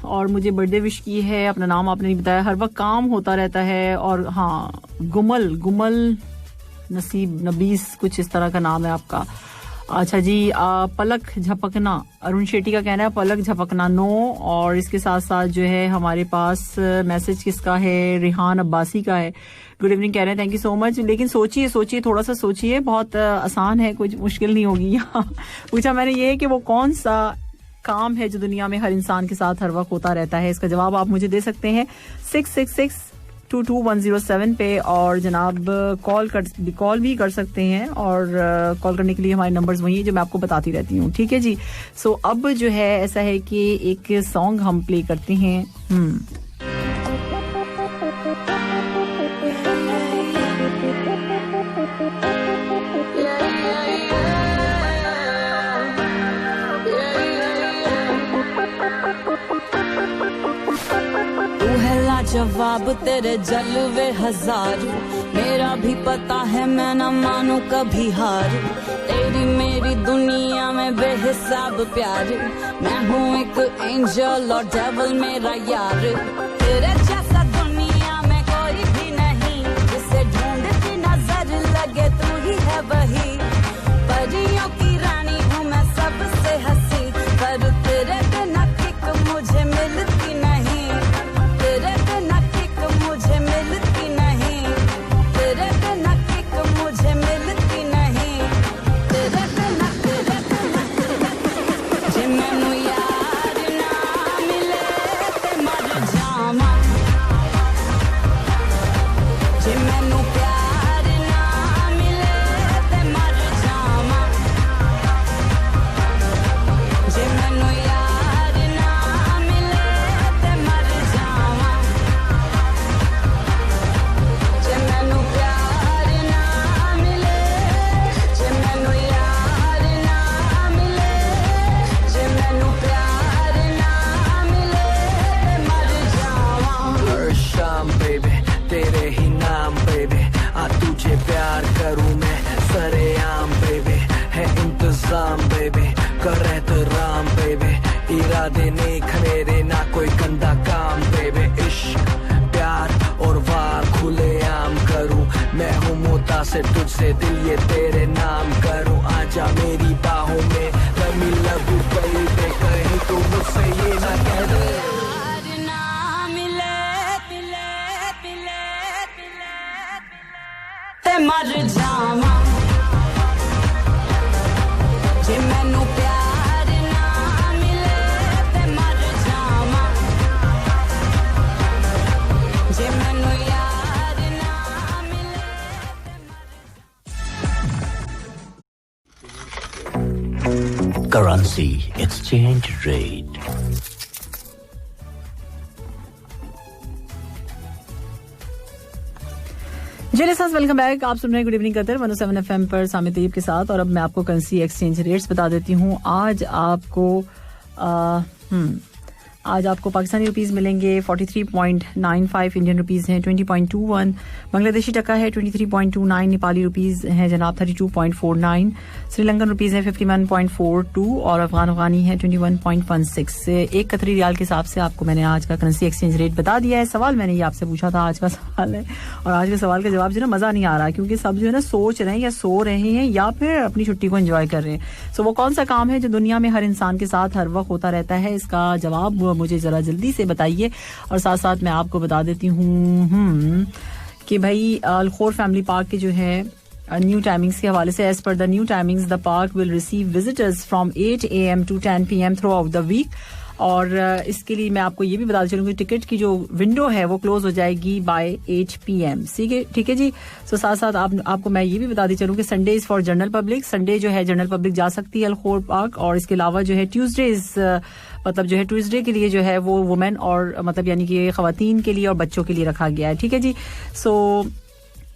Speaker 1: और मुझे बर्थडे विश की है, अपना नाम आपने नहीं बताया, हर वक्त काम होता रहता है, और हाँ, गुमल नसीब नबीस कुछ इस तरह का नाम है आपका। अच्छा जी, पलक झपकना, अरुण शेट्टी का कहना है पलक झपकना नो, और इसके साथ साथ जो है हमारे पास मैसेज किसका है, रिहान अब्बासी का है, गुड इवनिंग कह रहे हैं, थैंक यू सो मच। लेकिन सोचिए, थोड़ा सा सोचिए, बहुत आसान है, कुछ मुश्किल नहीं होगी। पूछा मैंने ये है कि वो कौन सा काम है जो दुनिया में हर इंसान के साथ हर वक्त होता रहता है। इसका जवाब आप मुझे दे सकते हैं 666-22107 पे, और जनाब कॉल भी कर सकते हैं, और कॉल करने के लिए हमारे नंबर्स वही है जो मैं आपको बताती रहती हूँ, ठीक है जी। सो अब जो है ऐसा है कि एक सॉन्ग हम प्ले करते हैं।
Speaker 5: जवाब तेरे जलवे हजार, मेरा भी पता है मैं न मानू कभी हार, तेरी मेरी दुनिया में बेहिसाब प्यार, मैं हूँ एक एंजल और डेविल मेरा यार, तेरे जैसा दुनिया में कोई भी नहीं, जिसे ढूंढती नजर लगे तू ही है वही, परियों की रानी हूँ मैं सबसे हंसी, पर तेरे बिना किक मुझे मिलती नहीं, तेरे बिना किक मुझे मिलती नहीं, तेरे बिना किक मुझे मिलती नहीं, तेरे बिना जे मैनू यार ना मिले ते मर जावां, जे मैनू प्यार ना मिले ते मर जावां, जे मैनू यार ना मिले ते मर जावां, जे मैनू प्यार ना मिले, जे मैनू यार ना मिले, जे मैनू प्यार ना मिले ते मर जावां।
Speaker 12: हर शाम बेबी तेरे ही नाम बेबी, आ तुझे प्यार करूं मैं सरेआम बेबी, है इंतजाम बेबी, कर एहतराम बेबी, इरादे नेक मेरे ना कोई गंदा काम बेबी, इश्क प्यार और वार खुले आम करूं, मैं हूँ मुतासिर तुझसे दिल ये तेरे नाम करूं, आजा मेरी बाहों में कमी लगू बेबी, कहीं तो मुझसे ये ना कह दे
Speaker 5: ते मर जावां, जे मैनू प्यार ना मिले ते मर जावां, जे मैनू यार ना मिले।
Speaker 13: Currency exchange rate.
Speaker 1: जी लिसनर्स, वेलकम बैक। आप सुन रहे हैं गुड इवनिंग कतर 107 FM पर सामित तैयब के साथ, और अब मैं आपको करेंसी एक्सचेंज रेट्स बता देती हूँ। आज आपको पाकिस्तानी रुपीस मिलेंगे 43.95, इंडियन रुपीस हैं 20.21, बांग्लादेशी टका है 23.29, नेपाली रुपीस हैं जनाब 32.49, श्रीलंकन रुपीस है 51.42, और अफगानी है 21.16। एक कतरी रियाल के हिसाब से आपको मैंने आज का करेंसी एक्सचेंज रेट बता दिया है। सवाल मैंने ये आपसे पूछा था, आज का सवाल है, और आज के सवाल का जवाब जो है ना मजा नहीं आ रहा, क्योंकि सब जो है ना सोच रहे हैं या सो रहे हैं या फिर अपनी छुट्टी को एंजॉय कर रहे हैं। सो वो कौन सा काम है जो दुनिया में हर इंसान के साथ हर वक्त होता रहता है, इसका जवाब मुझे जरा जल्दी से बताइए। और साथ साथ मैं आपको बता देती हूँ कि भाई अलखोर फैमिली पार्क के जो है न्यू टाइमिंग्स के हवाले से, as per the new timings the park will receive visitors from 8 AM to 10 PM throughout the week. और इसके लिए मैं आपको ये भी बताती चलूँ कि टिकट की जो विंडो है वो क्लोज हो जाएगी बाय 8 PM. ठीक है जी. सो साथ साथ आपको मैं ये भी बताती चलूँ कि Sunday is for general public. Sunday जो है जनरल पब्लिक जा सकती है अल-खोर पार्क. और इसके अलावा जो है ट्यूसडेज मतलब जो है ट्यूसडे के लिए जो है वो वुमेन और मतलब यानी कि खवातीन के लिए और बच्चों के लिए रखा गया है. ठीक है जी. सो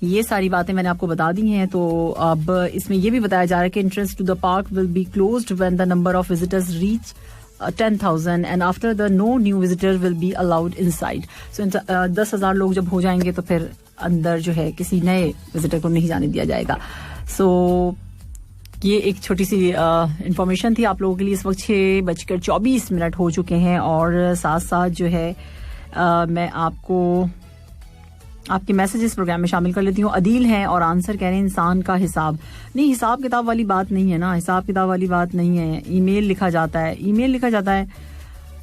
Speaker 1: ये सारी बातें मैंने आपको बता दी हैं. तो अब इसमें ये भी बताया जा रहा है कि entrance to the park will be closed when the number of visitors reach 10,000 and after the no new visitor will be allowed inside. So 10,000 लोग जब हो जाएंगे तो फिर अंदर जो है किसी नए विजिटर को नहीं जाने दिया जाएगा. सो ये एक छोटी सी इंफॉर्मेशन थी आप लोगों के लिए. इस वक्त 6:24 हो चुके हैं और साथ साथ जो है मैं आपको आपके मैसेजेस प्रोग्राम में शामिल कर लेती हूँ. अदील हैं और आंसर कह रहे हैं इंसान का हिसाब नहीं. हिसाब किताब वाली बात नहीं है ना. हिसाब किताब वाली बात नहीं है. ईमेल लिखा जाता है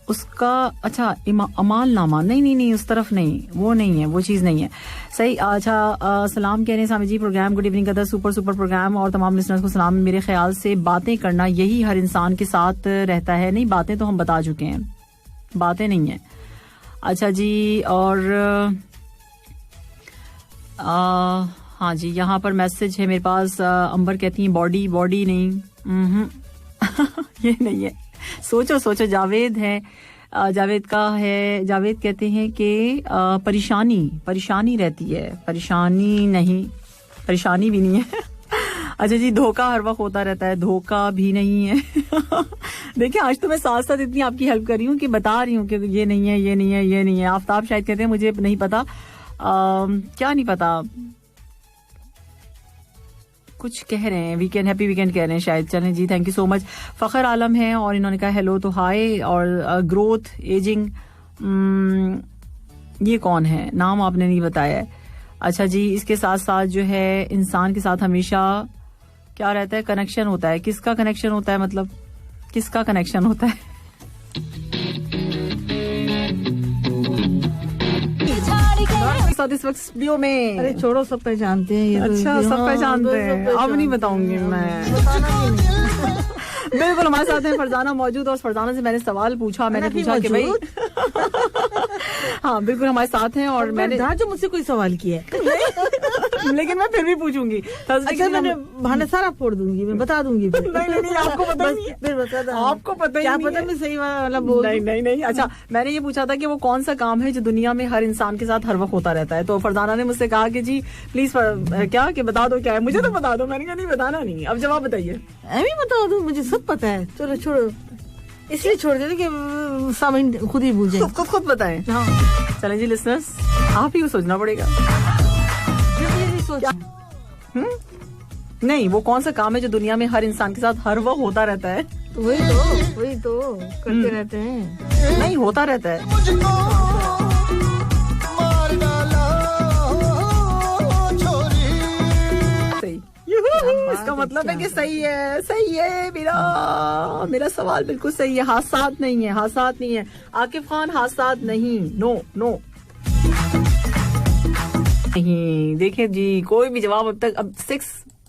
Speaker 1: उसका. अच्छा अमाल नामा नहीं उस तरफ नहीं, वो नहीं है, वो चीज़ नहीं है. सही. अच्छा सलाम कह रहे हैं सामी जी. प्रोग्राम गुड इवनिंग का सुपर प्रोग्राम और तमाम लिसनर्स को सलाम. मेरे ख्याल से बातें करना यही हर इंसान के साथ रहता है. नहीं, बातें तो हम बता चुके हैं, बातें नहीं है. अच्छा जी. और हाँ जी, यहाँ पर मैसेज है मेरे पास. अंबर कहती हैं बॉडी नहीं. ये नहीं है. सोचो. जावेद है. जावेद का है. जावेद कहते हैं कि परेशानी रहती है. परेशानी नहीं, परेशानी भी नहीं है. अच्छा जी. धोखा हर वक्त होता रहता है. धोखा भी नहीं है. देखिए आज तो मैं साथ साथ इतनी आपकी हेल्प कर रही हूँ कि बता रही हूँ कि ये नहीं है. आफ्ताब शायद कहते हैं मुझे नहीं पता. क्या नहीं पता, कुछ कह रहे हैं. वीकेंड हैप्पी वीकेंड कह रहे हैं शायद. चलें जी, थैंक यू सो मच. फखर आलम है और इन्होंने कहा हेलो तो हाय. और ग्रोथ एजिंग, ये कौन है, नाम आपने नहीं बताया है. अच्छा जी. इसके साथ साथ जो है इंसान के साथ हमेशा क्या रहता है, कनेक्शन होता है. किसका कनेक्शन होता है, मतलब किसका कनेक्शन होता है. इस वक्त स्टूडियो में.
Speaker 14: अरे छोड़ो, सब पहचानते हैं ये.
Speaker 1: अच्छा
Speaker 14: तो,
Speaker 1: सब पहचानते हैं. अब नहीं बताऊंगी मैं. बिल्कुल हमारे साथ हैं फरजाना मौजूद. और फरजाना से मैंने सवाल पूछा. मैंने पूछा कि भाई हाँ बिल्कुल हमारे साथ हैं. और मैंने
Speaker 14: जो मुझसे कोई सवाल किया है
Speaker 1: लेकिन मैं फिर भी पूछूंगी.
Speaker 14: अच्छा मैंने बहाना सारा फोड़ दूंगी, मैं बता दूंगी.
Speaker 1: नहीं आपको पता नहीं है.
Speaker 14: फिर बता.
Speaker 1: आपको पता ही
Speaker 14: क्या पता मैं सही वाला बोल.
Speaker 1: नहीं. अच्छा मैंने ये पूछा था कि वो कौन सा काम है जो दुनिया में हर इंसान के साथ हर वक्त होता रहता है. तो फरजाना ने मुझसे कहा कि जी प्लीज क्या कि बता दो क्या है. मुझे तो बता दो. मैंने कहा नहीं बताना नहीं. अब जवाब बताइए.
Speaker 14: मैं बता दूं, मुझे सब पता है. चलो छोड़ो, इसलिए छोड़ देते कि सामने खुद ही भूल जाए.
Speaker 1: खुद बताएं. हाँ चलें जी लिसनर्स, आप ही सोचना पड़ेगा. नहीं, वो कौन सा काम है जो दुनिया में हर इंसान के साथ हर वक्त होता रहता है.
Speaker 14: वही तो करते रहते हैं.
Speaker 1: नहीं होता रहता है. इसका मतलब है कि सही है. मेरा सवाल बिल्कुल सही है. हादसात नहीं है. आकिफ खान हादसात नहीं. नो नहीं. देखिए जी, कोई भी जवाब अब तक, अब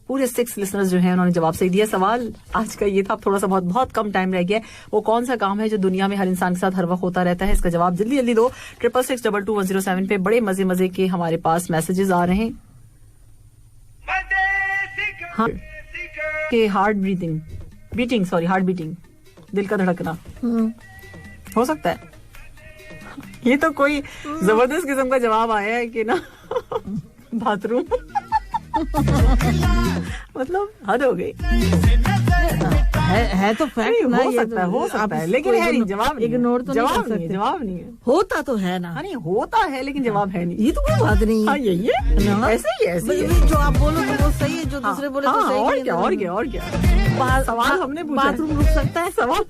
Speaker 1: पूरे 6 लिसनर्स जो हैं उन्होंने जवाब सही दिया. सवाल आज का ये था. थोड़ा सा बहुत कम टाइम रह गया है. वो कौन सा काम है जो दुनिया में हर इंसान के साथ हर वक्त होता रहता है. इसका जवाब जल्दी दो. 666222107 पे बड़े मजे के हमारे पास मैसेजेस आ रहे हैं. हाँ के हार्ट बीटिंग दिल का धड़कना हो सकता है. ये तो कोई जबरदस्त किस्म का जवाब आया है कि ना. बाथरूम मतलब हद हो गई.
Speaker 14: है तो फैक्ट ना.
Speaker 1: हो सकता है लेकिन है नहीं. जवाब
Speaker 14: इग्नोर तो
Speaker 1: जवाब नहीं है.
Speaker 14: होता तो है ना.
Speaker 1: नहीं होता है लेकिन जवाब है नहीं.
Speaker 14: ये तो कोई बात नहीं है.
Speaker 1: यही है. ऐसे ही
Speaker 14: जो आप बोलो तो वो सही है, जो दूसरे बोले तो सही है.
Speaker 1: और क्या सवाल हमने पूछा.
Speaker 14: बाथरूम रुक सकता है सवाल.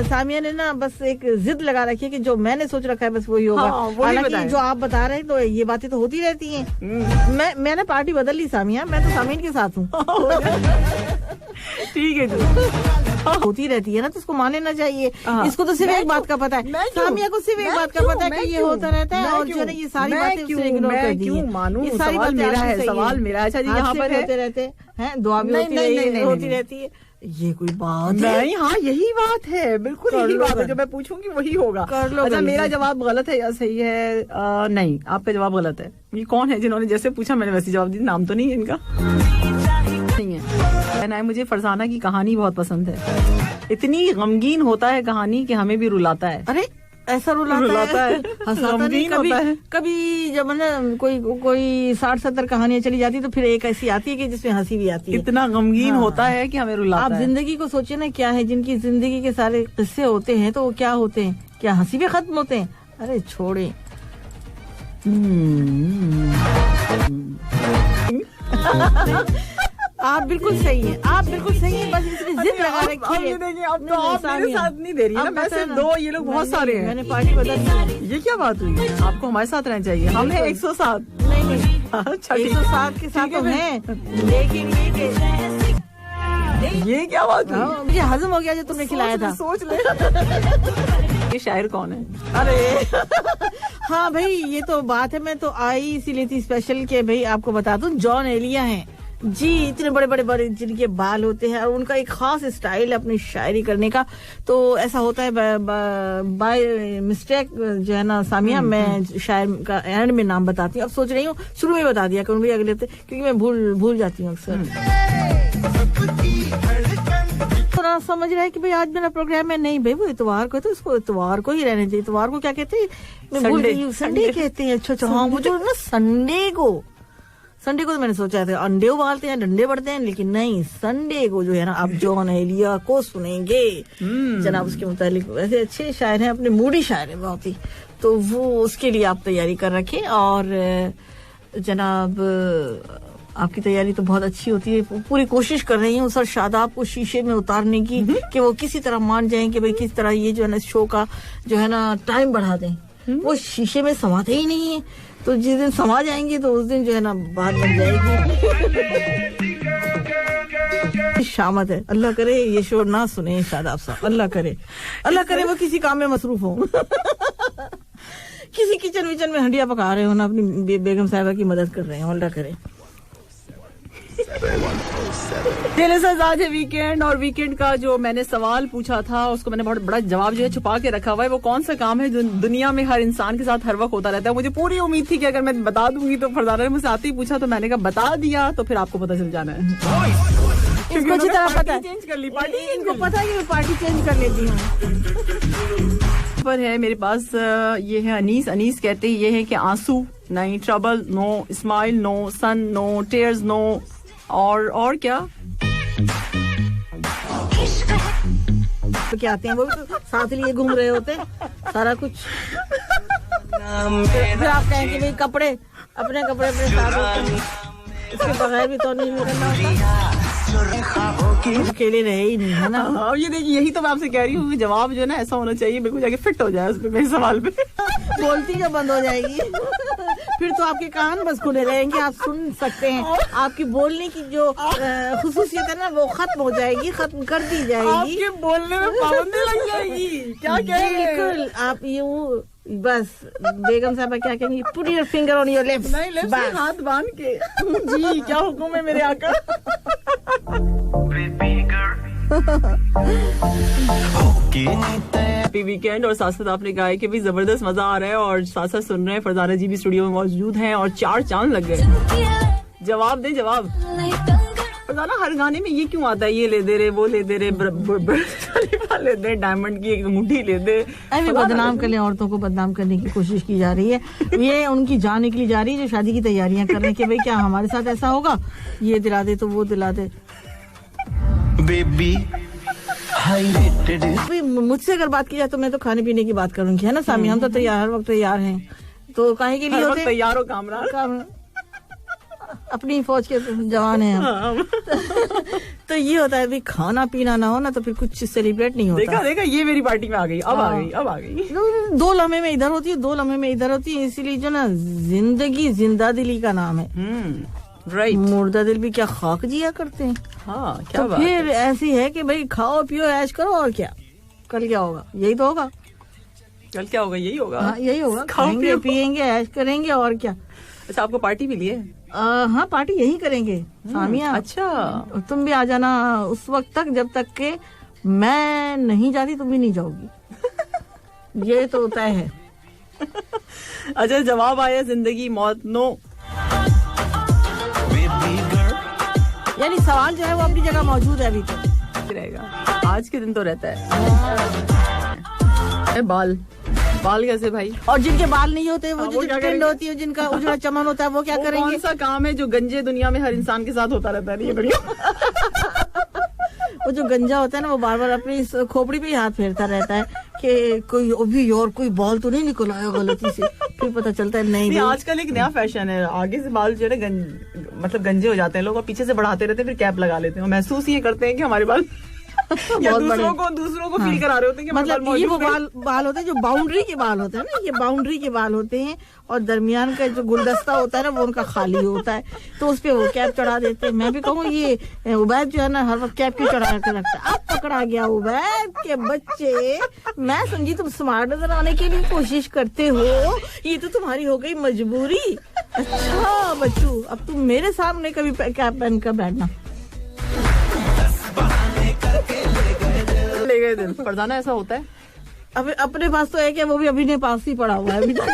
Speaker 14: सामिया ने ना बस एक जिद लगा रखी है कि जो मैंने सोच रखा है बस वही होगा. हालांकि जो आप बता रहे हैं तो ये बातें तो होती रहती हैं. मैंने पार्टी बदल ली सामिया. मैं तो सामीन के साथ हूँ.
Speaker 1: ठीक है जी।
Speaker 14: होती रहती है ना, तो उसको मान लेना चाहिए। इसको तो सिर्फ एक बात का पता है, सामिया को सिर्फ एक बात का पता है कि ये होता रहता है, और जो है ये सारी बातें उसने इग्नोर कर दी है।
Speaker 1: मानूं, ये सारी बात मेरा है, सवाल मेरा। अच्छा जी, यहाँ पर
Speaker 14: होते रहते हैं, दुआ भी होती रहती है। ये कोई बात
Speaker 1: नहीं? हाँ, यही बात है, बिल्कुल यही बात है। जो मैं पूछूंगी वही होगा। अच्छा, मेरा जवाब गलत है या सही है? नहीं, आपका जवाब गलत है। ये कौन है जिन्होंने जैसे पूछा मैंने वैसे जवाब दिया? नाम तो नहीं है इनका? नहीं है। मुझे फरजाना की कहानी बहुत पसंद है। इतनी गमगीन होता है कहानी कि हमें भी रुलाता है।
Speaker 14: अरे ऐसा रुलाता है, हंसाता नहीं। कभी जब ना कोई 60-70 कहानियां चली जाती तो फिर एक ऐसी आती है कि जिसमें हंसी भी आती है।
Speaker 1: इतना गमगीन होता है कि हमें रुलाता है।
Speaker 14: आप जिंदगी को सोचिए ना, क्या है जिनकी जिंदगी के सारे किस्से होते हैं तो वो क्या होते हैं? क्या हंसी भी खत्म होते हैं? अरे छोड़े। आप बिल्कुल सही है, आप बिल्कुल सही है, बस इसमें जिद लगा रखी है।
Speaker 1: देखिए, अब तो आप मेरे साथ नहीं दे रही है ना, मैं सिर्फ 2, ये लोग बहुत सारे हैं।
Speaker 14: मैंने पार्टी बदल दी।
Speaker 1: ये क्या बात हुई? आपको हमारे साथ रहना चाहिए। हम हैं 107।
Speaker 14: नहीं,
Speaker 1: अच्छा
Speaker 14: 107 के साथ तो हैं, लेकिन
Speaker 1: ये क्या बात हुई?
Speaker 14: मुझे हजम हो गया जो तुमने खिलाया था।
Speaker 1: सोच ले। ये शायर कौन है?
Speaker 14: अरे हाँ भाई, ये तो बात है। मैं तो आई इसीलिए थी स्पेशल के भाई आपको बता दूं, जॉन एलिया हैं जी। इतने बड़े बड़े जिनके बाल होते हैं और उनका एक खास स्टाइल है अपनी शायरी करने का। तो ऐसा होता है बाय मिस्टेक जो है ना सामिया, मैं शायर का एंड में नाम बताती हूँ। अब सोच रही हूँ शुरू में बता दिया करूँ भी अगले, क्योंकि मैं भूल जाती हूँ अक्सर। थोड़ा समझ रहा है कि भाई आज मेरा प्रोग्राम है। नहीं भाई, वो इतवार को, तो उसको इतवार को ही रहने चाहिए। इतवार को क्या कहते हैं? मैं भूल गई हूँ। संडे कहते हैं। अच्छा हाँ, मुझे ना संडे को तो मैंने सोचा था अंडे उबालते हैं, डंडे बढ़ते हैं, लेकिन नहीं, संडे को जो है ना आप जॉन एलिया को सुनेंगे। जनाब उसके मुतालिक वैसे अच्छे शायर हैं, अपने मूडी शायर है बहुत ही, तो वो उसके लिए आप तैयारी कर रखें। और जनाब आपकी तैयारी तो बहुत अच्छी होती है, पूरी कोशिश कर रही हूँ सर शादाब को शीशे में उतारने की, कि वो किसी तरह मान जाएं कि भाई किस तरह ये जो है ना शो का जो है ना टाइम बढ़ा दें। वो शीशे में समाते ही नहीं है, तो जिस दिन समा जाएंगे तो उस दिन जो है ना बात बन जाएगी। शामत है, अल्लाह करे ये शो ना सुने शादाब साहब, अल्लाह करे वो किसी काम में मसरूफ हो। किसी किचन विचन में हंडिया पका रहे हो ना, अपनी बेगम साहिबा की मदद कर रहे हैं, अल्लाह करे।
Speaker 1: आज है वीकेंड, और वीकेंड का जो मैंने सवाल पूछा था उसको मैंने बहुत बड़ा जवाब जो है छुपा के रखा हुआ है। वो कौन सा काम है जो दुनिया में हर इंसान के साथ हर वक्त होता रहता है? मुझे पूरी उम्मीद थी कि अगर मैं बता दूंगी तो फरजाना ने मुझसे आते ही पूछा, तो मैंने कहा बता दिया तो फिर आपको पता चल जाना है।
Speaker 14: इसको अच्छी तरह पता है,
Speaker 1: चेंज कर ली पार्टी,
Speaker 14: इनको पता है कि मैं पार्टी चेंज कर लेती हूँ।
Speaker 1: पर है मेरे पास ये है अनीस कहते हैं ये है कि आंसू नहीं, ट्रबल नो, स्माइल नो, सन नो, टेयर्स नो, और क्या
Speaker 14: क्या आते हैं वो भी तो साथ लिए घूम रहे होते हैं सारा कुछ। फिर आप कहेंगे भाई कपड़े अपने साथ होते हैं, इसके बगैर भी तो नहीं करना होता, अकेले रहे ही नहीं है ना।
Speaker 1: ये देखिए, यही तो मैं आपसे कह रही हूँ, जवाब जो है ना ऐसा होना चाहिए बिल्कुल जाके फिट हो जाए उस पे, मेरे सवाल पे।
Speaker 14: बोलती जो बंद हो जाएगी फिर तो आपके कान बस खुले रहेंगे, आप सुन सकते हैं। आपकी बोलने की जो खुसूसियत है ना वो खत्म हो जाएगी, खत्म कर दी जाएगी।
Speaker 1: आपके बोलने में पाबंदी लग जाएगी। क्या कह रहे हैं?
Speaker 14: बिल्कुल, आप यूँ बस बेगम साहबा क्या कहेंगी, put your finger on your lips.
Speaker 1: नहीं, लिप्स में हाथ बांध के। जी क्या हुक्म है मेरे आका। हैप्पी वीकेंड, और साथ साथ आपने कहा है कि भी जबरदस्त मजा आ रहा है, और साथ साथ सुन रहे हैं फरजाना जी भी स्टूडियो में मौजूद हैं, और 4 चांद लग गए। जवाब दें, जवाब। फरजाना हर गाने में ये क्यों आता है, ये ले दे रहे, वो ले दे रहे, ले दे, डायमंड की एक अंगूठी ले दे।
Speaker 14: अभी बदनाम कर ले, औरतों को बदनाम करने की कोशिश की जा रही है। ये उनकी जान निकली जा रही है जो शादी की तैयारियां कर रहे हैं कि भाई क्या हमारे साथ ऐसा होगा, ये दिला दे तो वो दिला दे।
Speaker 12: बेबी
Speaker 14: मुझसे अगर बात की जाए तो मैं तो खाने पीने की बात करूंगी, है ना सामी? हम तो तैयार, हर वक्त तैयार हैं, तो काहे के लिए होते
Speaker 1: तैयार हो कामरान?
Speaker 14: अपनी फौज के जवान हैं हम। तो ये होता है भाई, खाना पीना ना हो ना तो फिर कुछ सेलिब्रेट नहीं होता।
Speaker 1: देखा ये मेरी पार्टी में आ गई, अब आ गई।
Speaker 14: 2 लम्हे में इधर होती है, 2 लम्हे में इधर होती है, इसीलिए जो ना जिंदगी जिंदा दिली का नाम है।
Speaker 1: राइट।
Speaker 14: मुर्दा दिल भी क्या खाक जिया करते हैं।
Speaker 1: हाँ, क्या
Speaker 14: तो
Speaker 1: बात
Speaker 14: फिर
Speaker 1: है।
Speaker 14: ऐसी है कि भाई खाओ पियो ऐश करो, और क्या। कल क्या होगा, यही तो होगा।
Speaker 1: कल क्या होगा, यही होगा।
Speaker 14: हाँ, यही होगा,
Speaker 1: खाएंगे
Speaker 14: पिएंगे ऐश करेंगे, और क्या।
Speaker 1: अच्छा, आपको पार्टी मिली है?
Speaker 14: हाँ, पार्टी यही करेंगे सामिया।
Speaker 1: अच्छा,
Speaker 14: तुम भी आ जाना उस वक्त तक जब तक के मैं नहीं जाती तुम भी नहीं जाओगी। ये तो तय है।
Speaker 1: अच्छा, जवाब आया जिंदगी मौत नो।
Speaker 14: यानी सवाल जो है वो अपनी जगह मौजूद है अभी तक
Speaker 1: रहेगा। आज के दिन तो रहता है। बाल कैसे भाई?
Speaker 14: और जिनके बाल नहीं होते वो जो ट्रेंड होती है, जिनका उजड़ा चमन होता है, वो क्या करेंगे?
Speaker 1: कौन सा काम है जो गंजे दुनिया में हर इंसान के साथ होता रहता है? ये
Speaker 14: वो जो गंजा होता है ना, वो बार बार अपनी खोपड़ी पे ही हाथ फेरता रहता है कि कोई अभी और कोई बाल तो नहीं निकल आया गलती से। फिर पता चलता है नहीं।
Speaker 1: आजकल एक नया फैशन है, आगे से बाल जो है मतलब गंजे हो जाते हैं लोग, और पीछे से बढ़ाते रहते हैं, फिर कैप लगा लेते हैं। महसूस ये करते हैं कि हमारे बाल या दूसरों को फील करा रहे होते हैं कि
Speaker 14: मतलब ये वो बाल होते हैं जो बाउंड्री के बाल होते हैं ना, ये बाउंड्री के बाल होते हैं, और दरमियान का जो गुलदस्ता होता है ना वो उनका खाली होता है, तो उस पे वो कैप चढ़ा देते हैं। मैं भी कहूँ ये उबैद जो है ना हर वक्त कैप क्यों चढ़ा के रखता है। अब पकड़ा गया उबैद के बच्चे। मैं समझी तुम स्मार्ट नजर आने की भी कोशिश करते हो, ये तो तुम्हारी हो गई मजबूरी। अच्छा बच्चू, अब तुम मेरे सामने कभी कैप पहन कर बैठना।
Speaker 1: ले गए दिन फरजाना, ऐसा होता है।
Speaker 14: अब अपने पास तो है कि वो भी अभी ने पास ही पड़ा हुआ है अभी तक।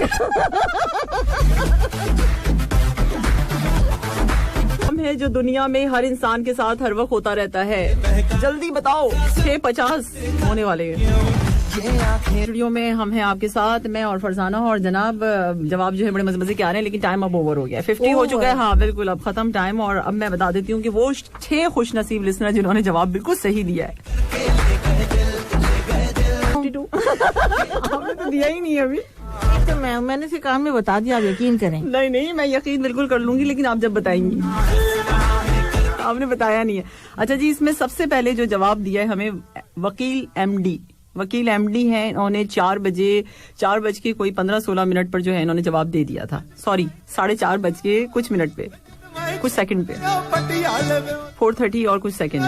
Speaker 1: हम है जो दुनिया में हर इंसान के साथ हर वक्त होता रहता है। जल्दी बताओ, 6:50 होने वाले वीडियो में हम हैं आपके साथ, मैं और फरजाना। और जनाब जवाब जो है बड़े मजे के आ रहे हैं, लेकिन टाइम अब ओवर हो गया है। 50 हो चुका है। हाँ बिल्कुल, अब खत्म टाइम। और अब मैं बता देती हूँ कि वो 6 खुशनसीब लिसनर जिन्होंने जवाब बिल्कुल सही दिया है। आपने तो दिया ही नहीं अभी।
Speaker 14: तो मैंने से काम में बता दिया, आप यकीन करें।
Speaker 1: नहीं, मैं यकीन बिल्कुल कर लूंगी, लेकिन आप जब बताएंगी। आपने बताया नहीं है। अच्छा जी, इसमें सबसे पहले जो जवाब दिया है हमें वकील एमडी हैं। इन्होंने 4 बज के कोई 15-16 मिनट पर जो है इन्होंने जवाब दे दिया था। सॉरी, 4:30 बज के कुछ मिनट पे, कुछ सेकंड पे, 4:30 और कुछ सेकंड।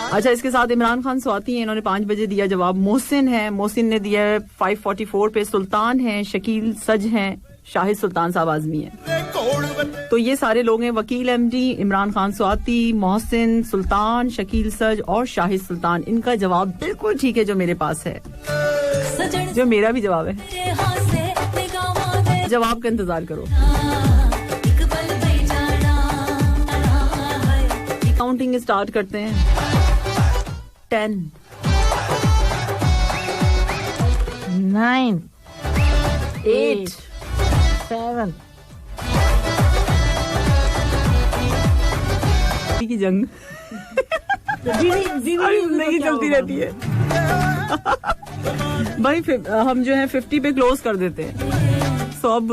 Speaker 1: अच्छा, इसके साथ इमरान खान स्वाति हैं, इन्होंने 5 बजे दिया जवाब। मोहसिन ने दिया है 5:44 पे। सुल्तान है, शकील सज हैं, शाहिद सुल्तान साहब आजमी हैं। तो ये सारे लोग हैं, वकील एमडी, इमरान खान स्वाति, मोहसिन, सुल्तान, शकील सज और शाहिद सुल्तान। इनका जवाब बिल्कुल ठीक है जो मेरे पास है, जो मेरा भी जवाब है। जवाब का इंतजार करो। काउंटिंग स्टार्ट करते हैं। 10
Speaker 14: 9 8 7
Speaker 1: की जंग नहीं चलती रहती है भाई। हम जो है 50 पे क्लोज कर देते हैं। सो अब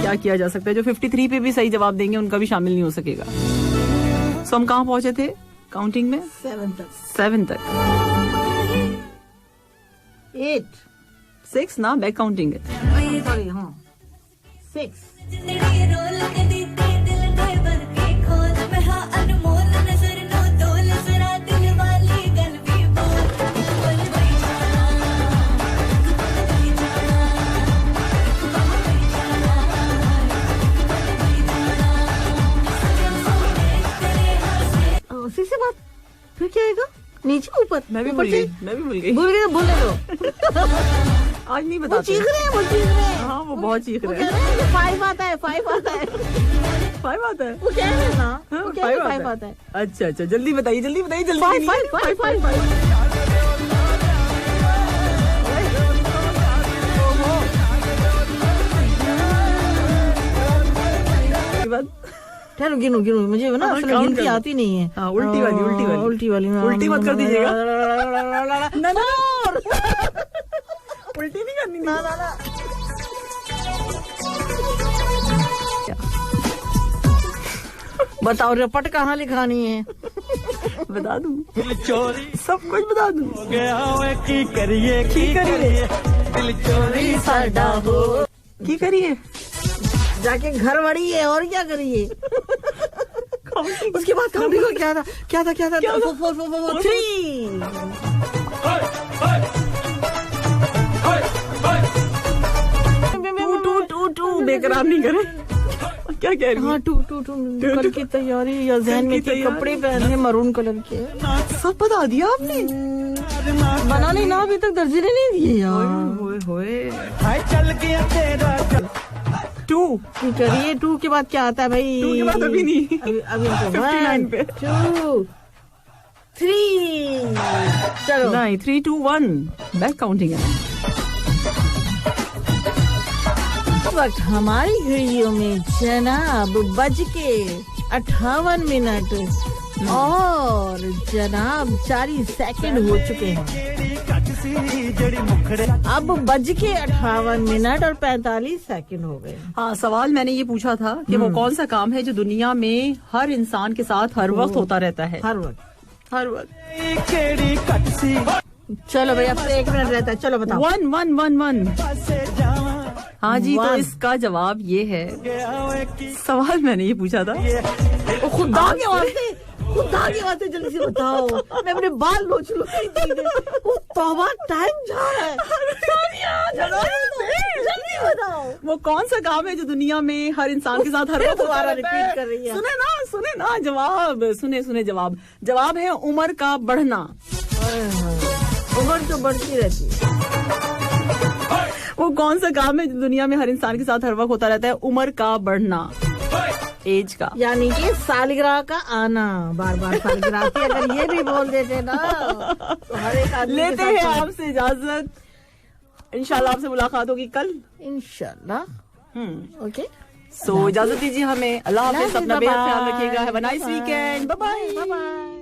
Speaker 1: क्या किया जा सकता है? जो 53 पे भी सही जवाब देंगे उनका भी शामिल नहीं हो सकेगा। सो हम कहाँ पहुंचे थे काउंटिंग में? 7 तक।
Speaker 14: 8
Speaker 1: 6 ना, बैक काउंटिंग है।
Speaker 14: 6 से बात फिर क्या आएगा? नीचे ऊपर?
Speaker 1: मैं भी भूल गई।
Speaker 14: भूल गए
Speaker 1: आज नहीं बताते।
Speaker 14: चीख रहे हैं।
Speaker 1: हाँ, वो बहुत चीख रहे हैं।
Speaker 14: 5 आता है। 5 आता है।
Speaker 1: 5 आता है।
Speaker 14: वो कह रहे हैं ना,
Speaker 1: 5 आता है। अच्छा, जल्दी बताइए। 5
Speaker 14: ठहरो, गिनो मुझे ना गिनती आती नहीं है।
Speaker 1: हाँ, उल्टी वाली मत कर दीजिएगा। उल्टी नहीं करनी।
Speaker 14: ना। बताओ रपट कहाँ लिखानी है?
Speaker 1: बता दूं, सब कुछ बता दूं। की करिए दिल चोरी साडा हो। की करिए
Speaker 14: जाके घर बड़ी है और क्या करिए। उसके बाद काउंटिंग को क्या था 4 3 2
Speaker 1: बेकरार नहीं करे। क्या कह रही?
Speaker 14: हाँ 2 कल की तैयारी या जहन में थी, कपड़े पहने मरून कलर के।
Speaker 1: सब बता दिया आपने?
Speaker 14: बनाने ना अभी तक दर्जी ने नहीं दिए यार।
Speaker 7: चल गया तेरा
Speaker 14: 2 करिए। 2 के बाद क्या आता है भाई?
Speaker 1: 2 के बाद अभी नहीं,
Speaker 14: अभी
Speaker 1: 59 पे
Speaker 14: 2 3 चलो
Speaker 1: नहीं 3 2 1 बैक काउंटिंग है।
Speaker 14: वक्त हमारी घड़ियों में जनाब बज के 58 और जनाब 40 सेकंड हो चुके हैं। अब बज के 58 और 45 सेकंड हो गए।
Speaker 1: हाँ, सवाल मैंने ये पूछा था कि वो कौन सा काम है जो दुनिया में हर इंसान के साथ हर वक्त होता रहता है?
Speaker 14: हर वक्त। चलो भैया, 1 मिनट रहता है, चलो बताओ।
Speaker 1: 1 हाँ जी, तो इसका जवाब ये है। सवाल मैंने ये पूछा था।
Speaker 14: खुदा के वास्ते जल्दी से बताओ, मैं अपने बाल नोच लूं। तौबा, टाइम जा रहा है। जल्दी बताओ,
Speaker 1: वो कौन सा काम है जो दुनिया में हर इंसान के साथ हर वक्त
Speaker 14: दोबारा रिपीट कर रही है।
Speaker 1: सुने ना जवाब। सुने जवाब है उम्र का बढ़ना।
Speaker 14: उम्र तो बढ़ती रहती है।
Speaker 1: वो कौन सा काम है जो दुनिया में हर इंसान के साथ हर वक्त होता रहता है? उम्र का बढ़ना, एज का,
Speaker 14: यानी कि सालगिरह का आना। बार सालगिरह की अगर ये भी बोल देते ना तो हर एक आदमी
Speaker 1: लेते हैं आपसे इजाजत। इंशाल्लाह आपसे मुलाकात होगी कल,
Speaker 14: इंशाल्लाह। ओके,
Speaker 1: सो इजाजत दीजिए हमें। अल्लाह हाफिज़, अपना बेहद ख्याल रखिएगा। Have a nice weekend, bye bye.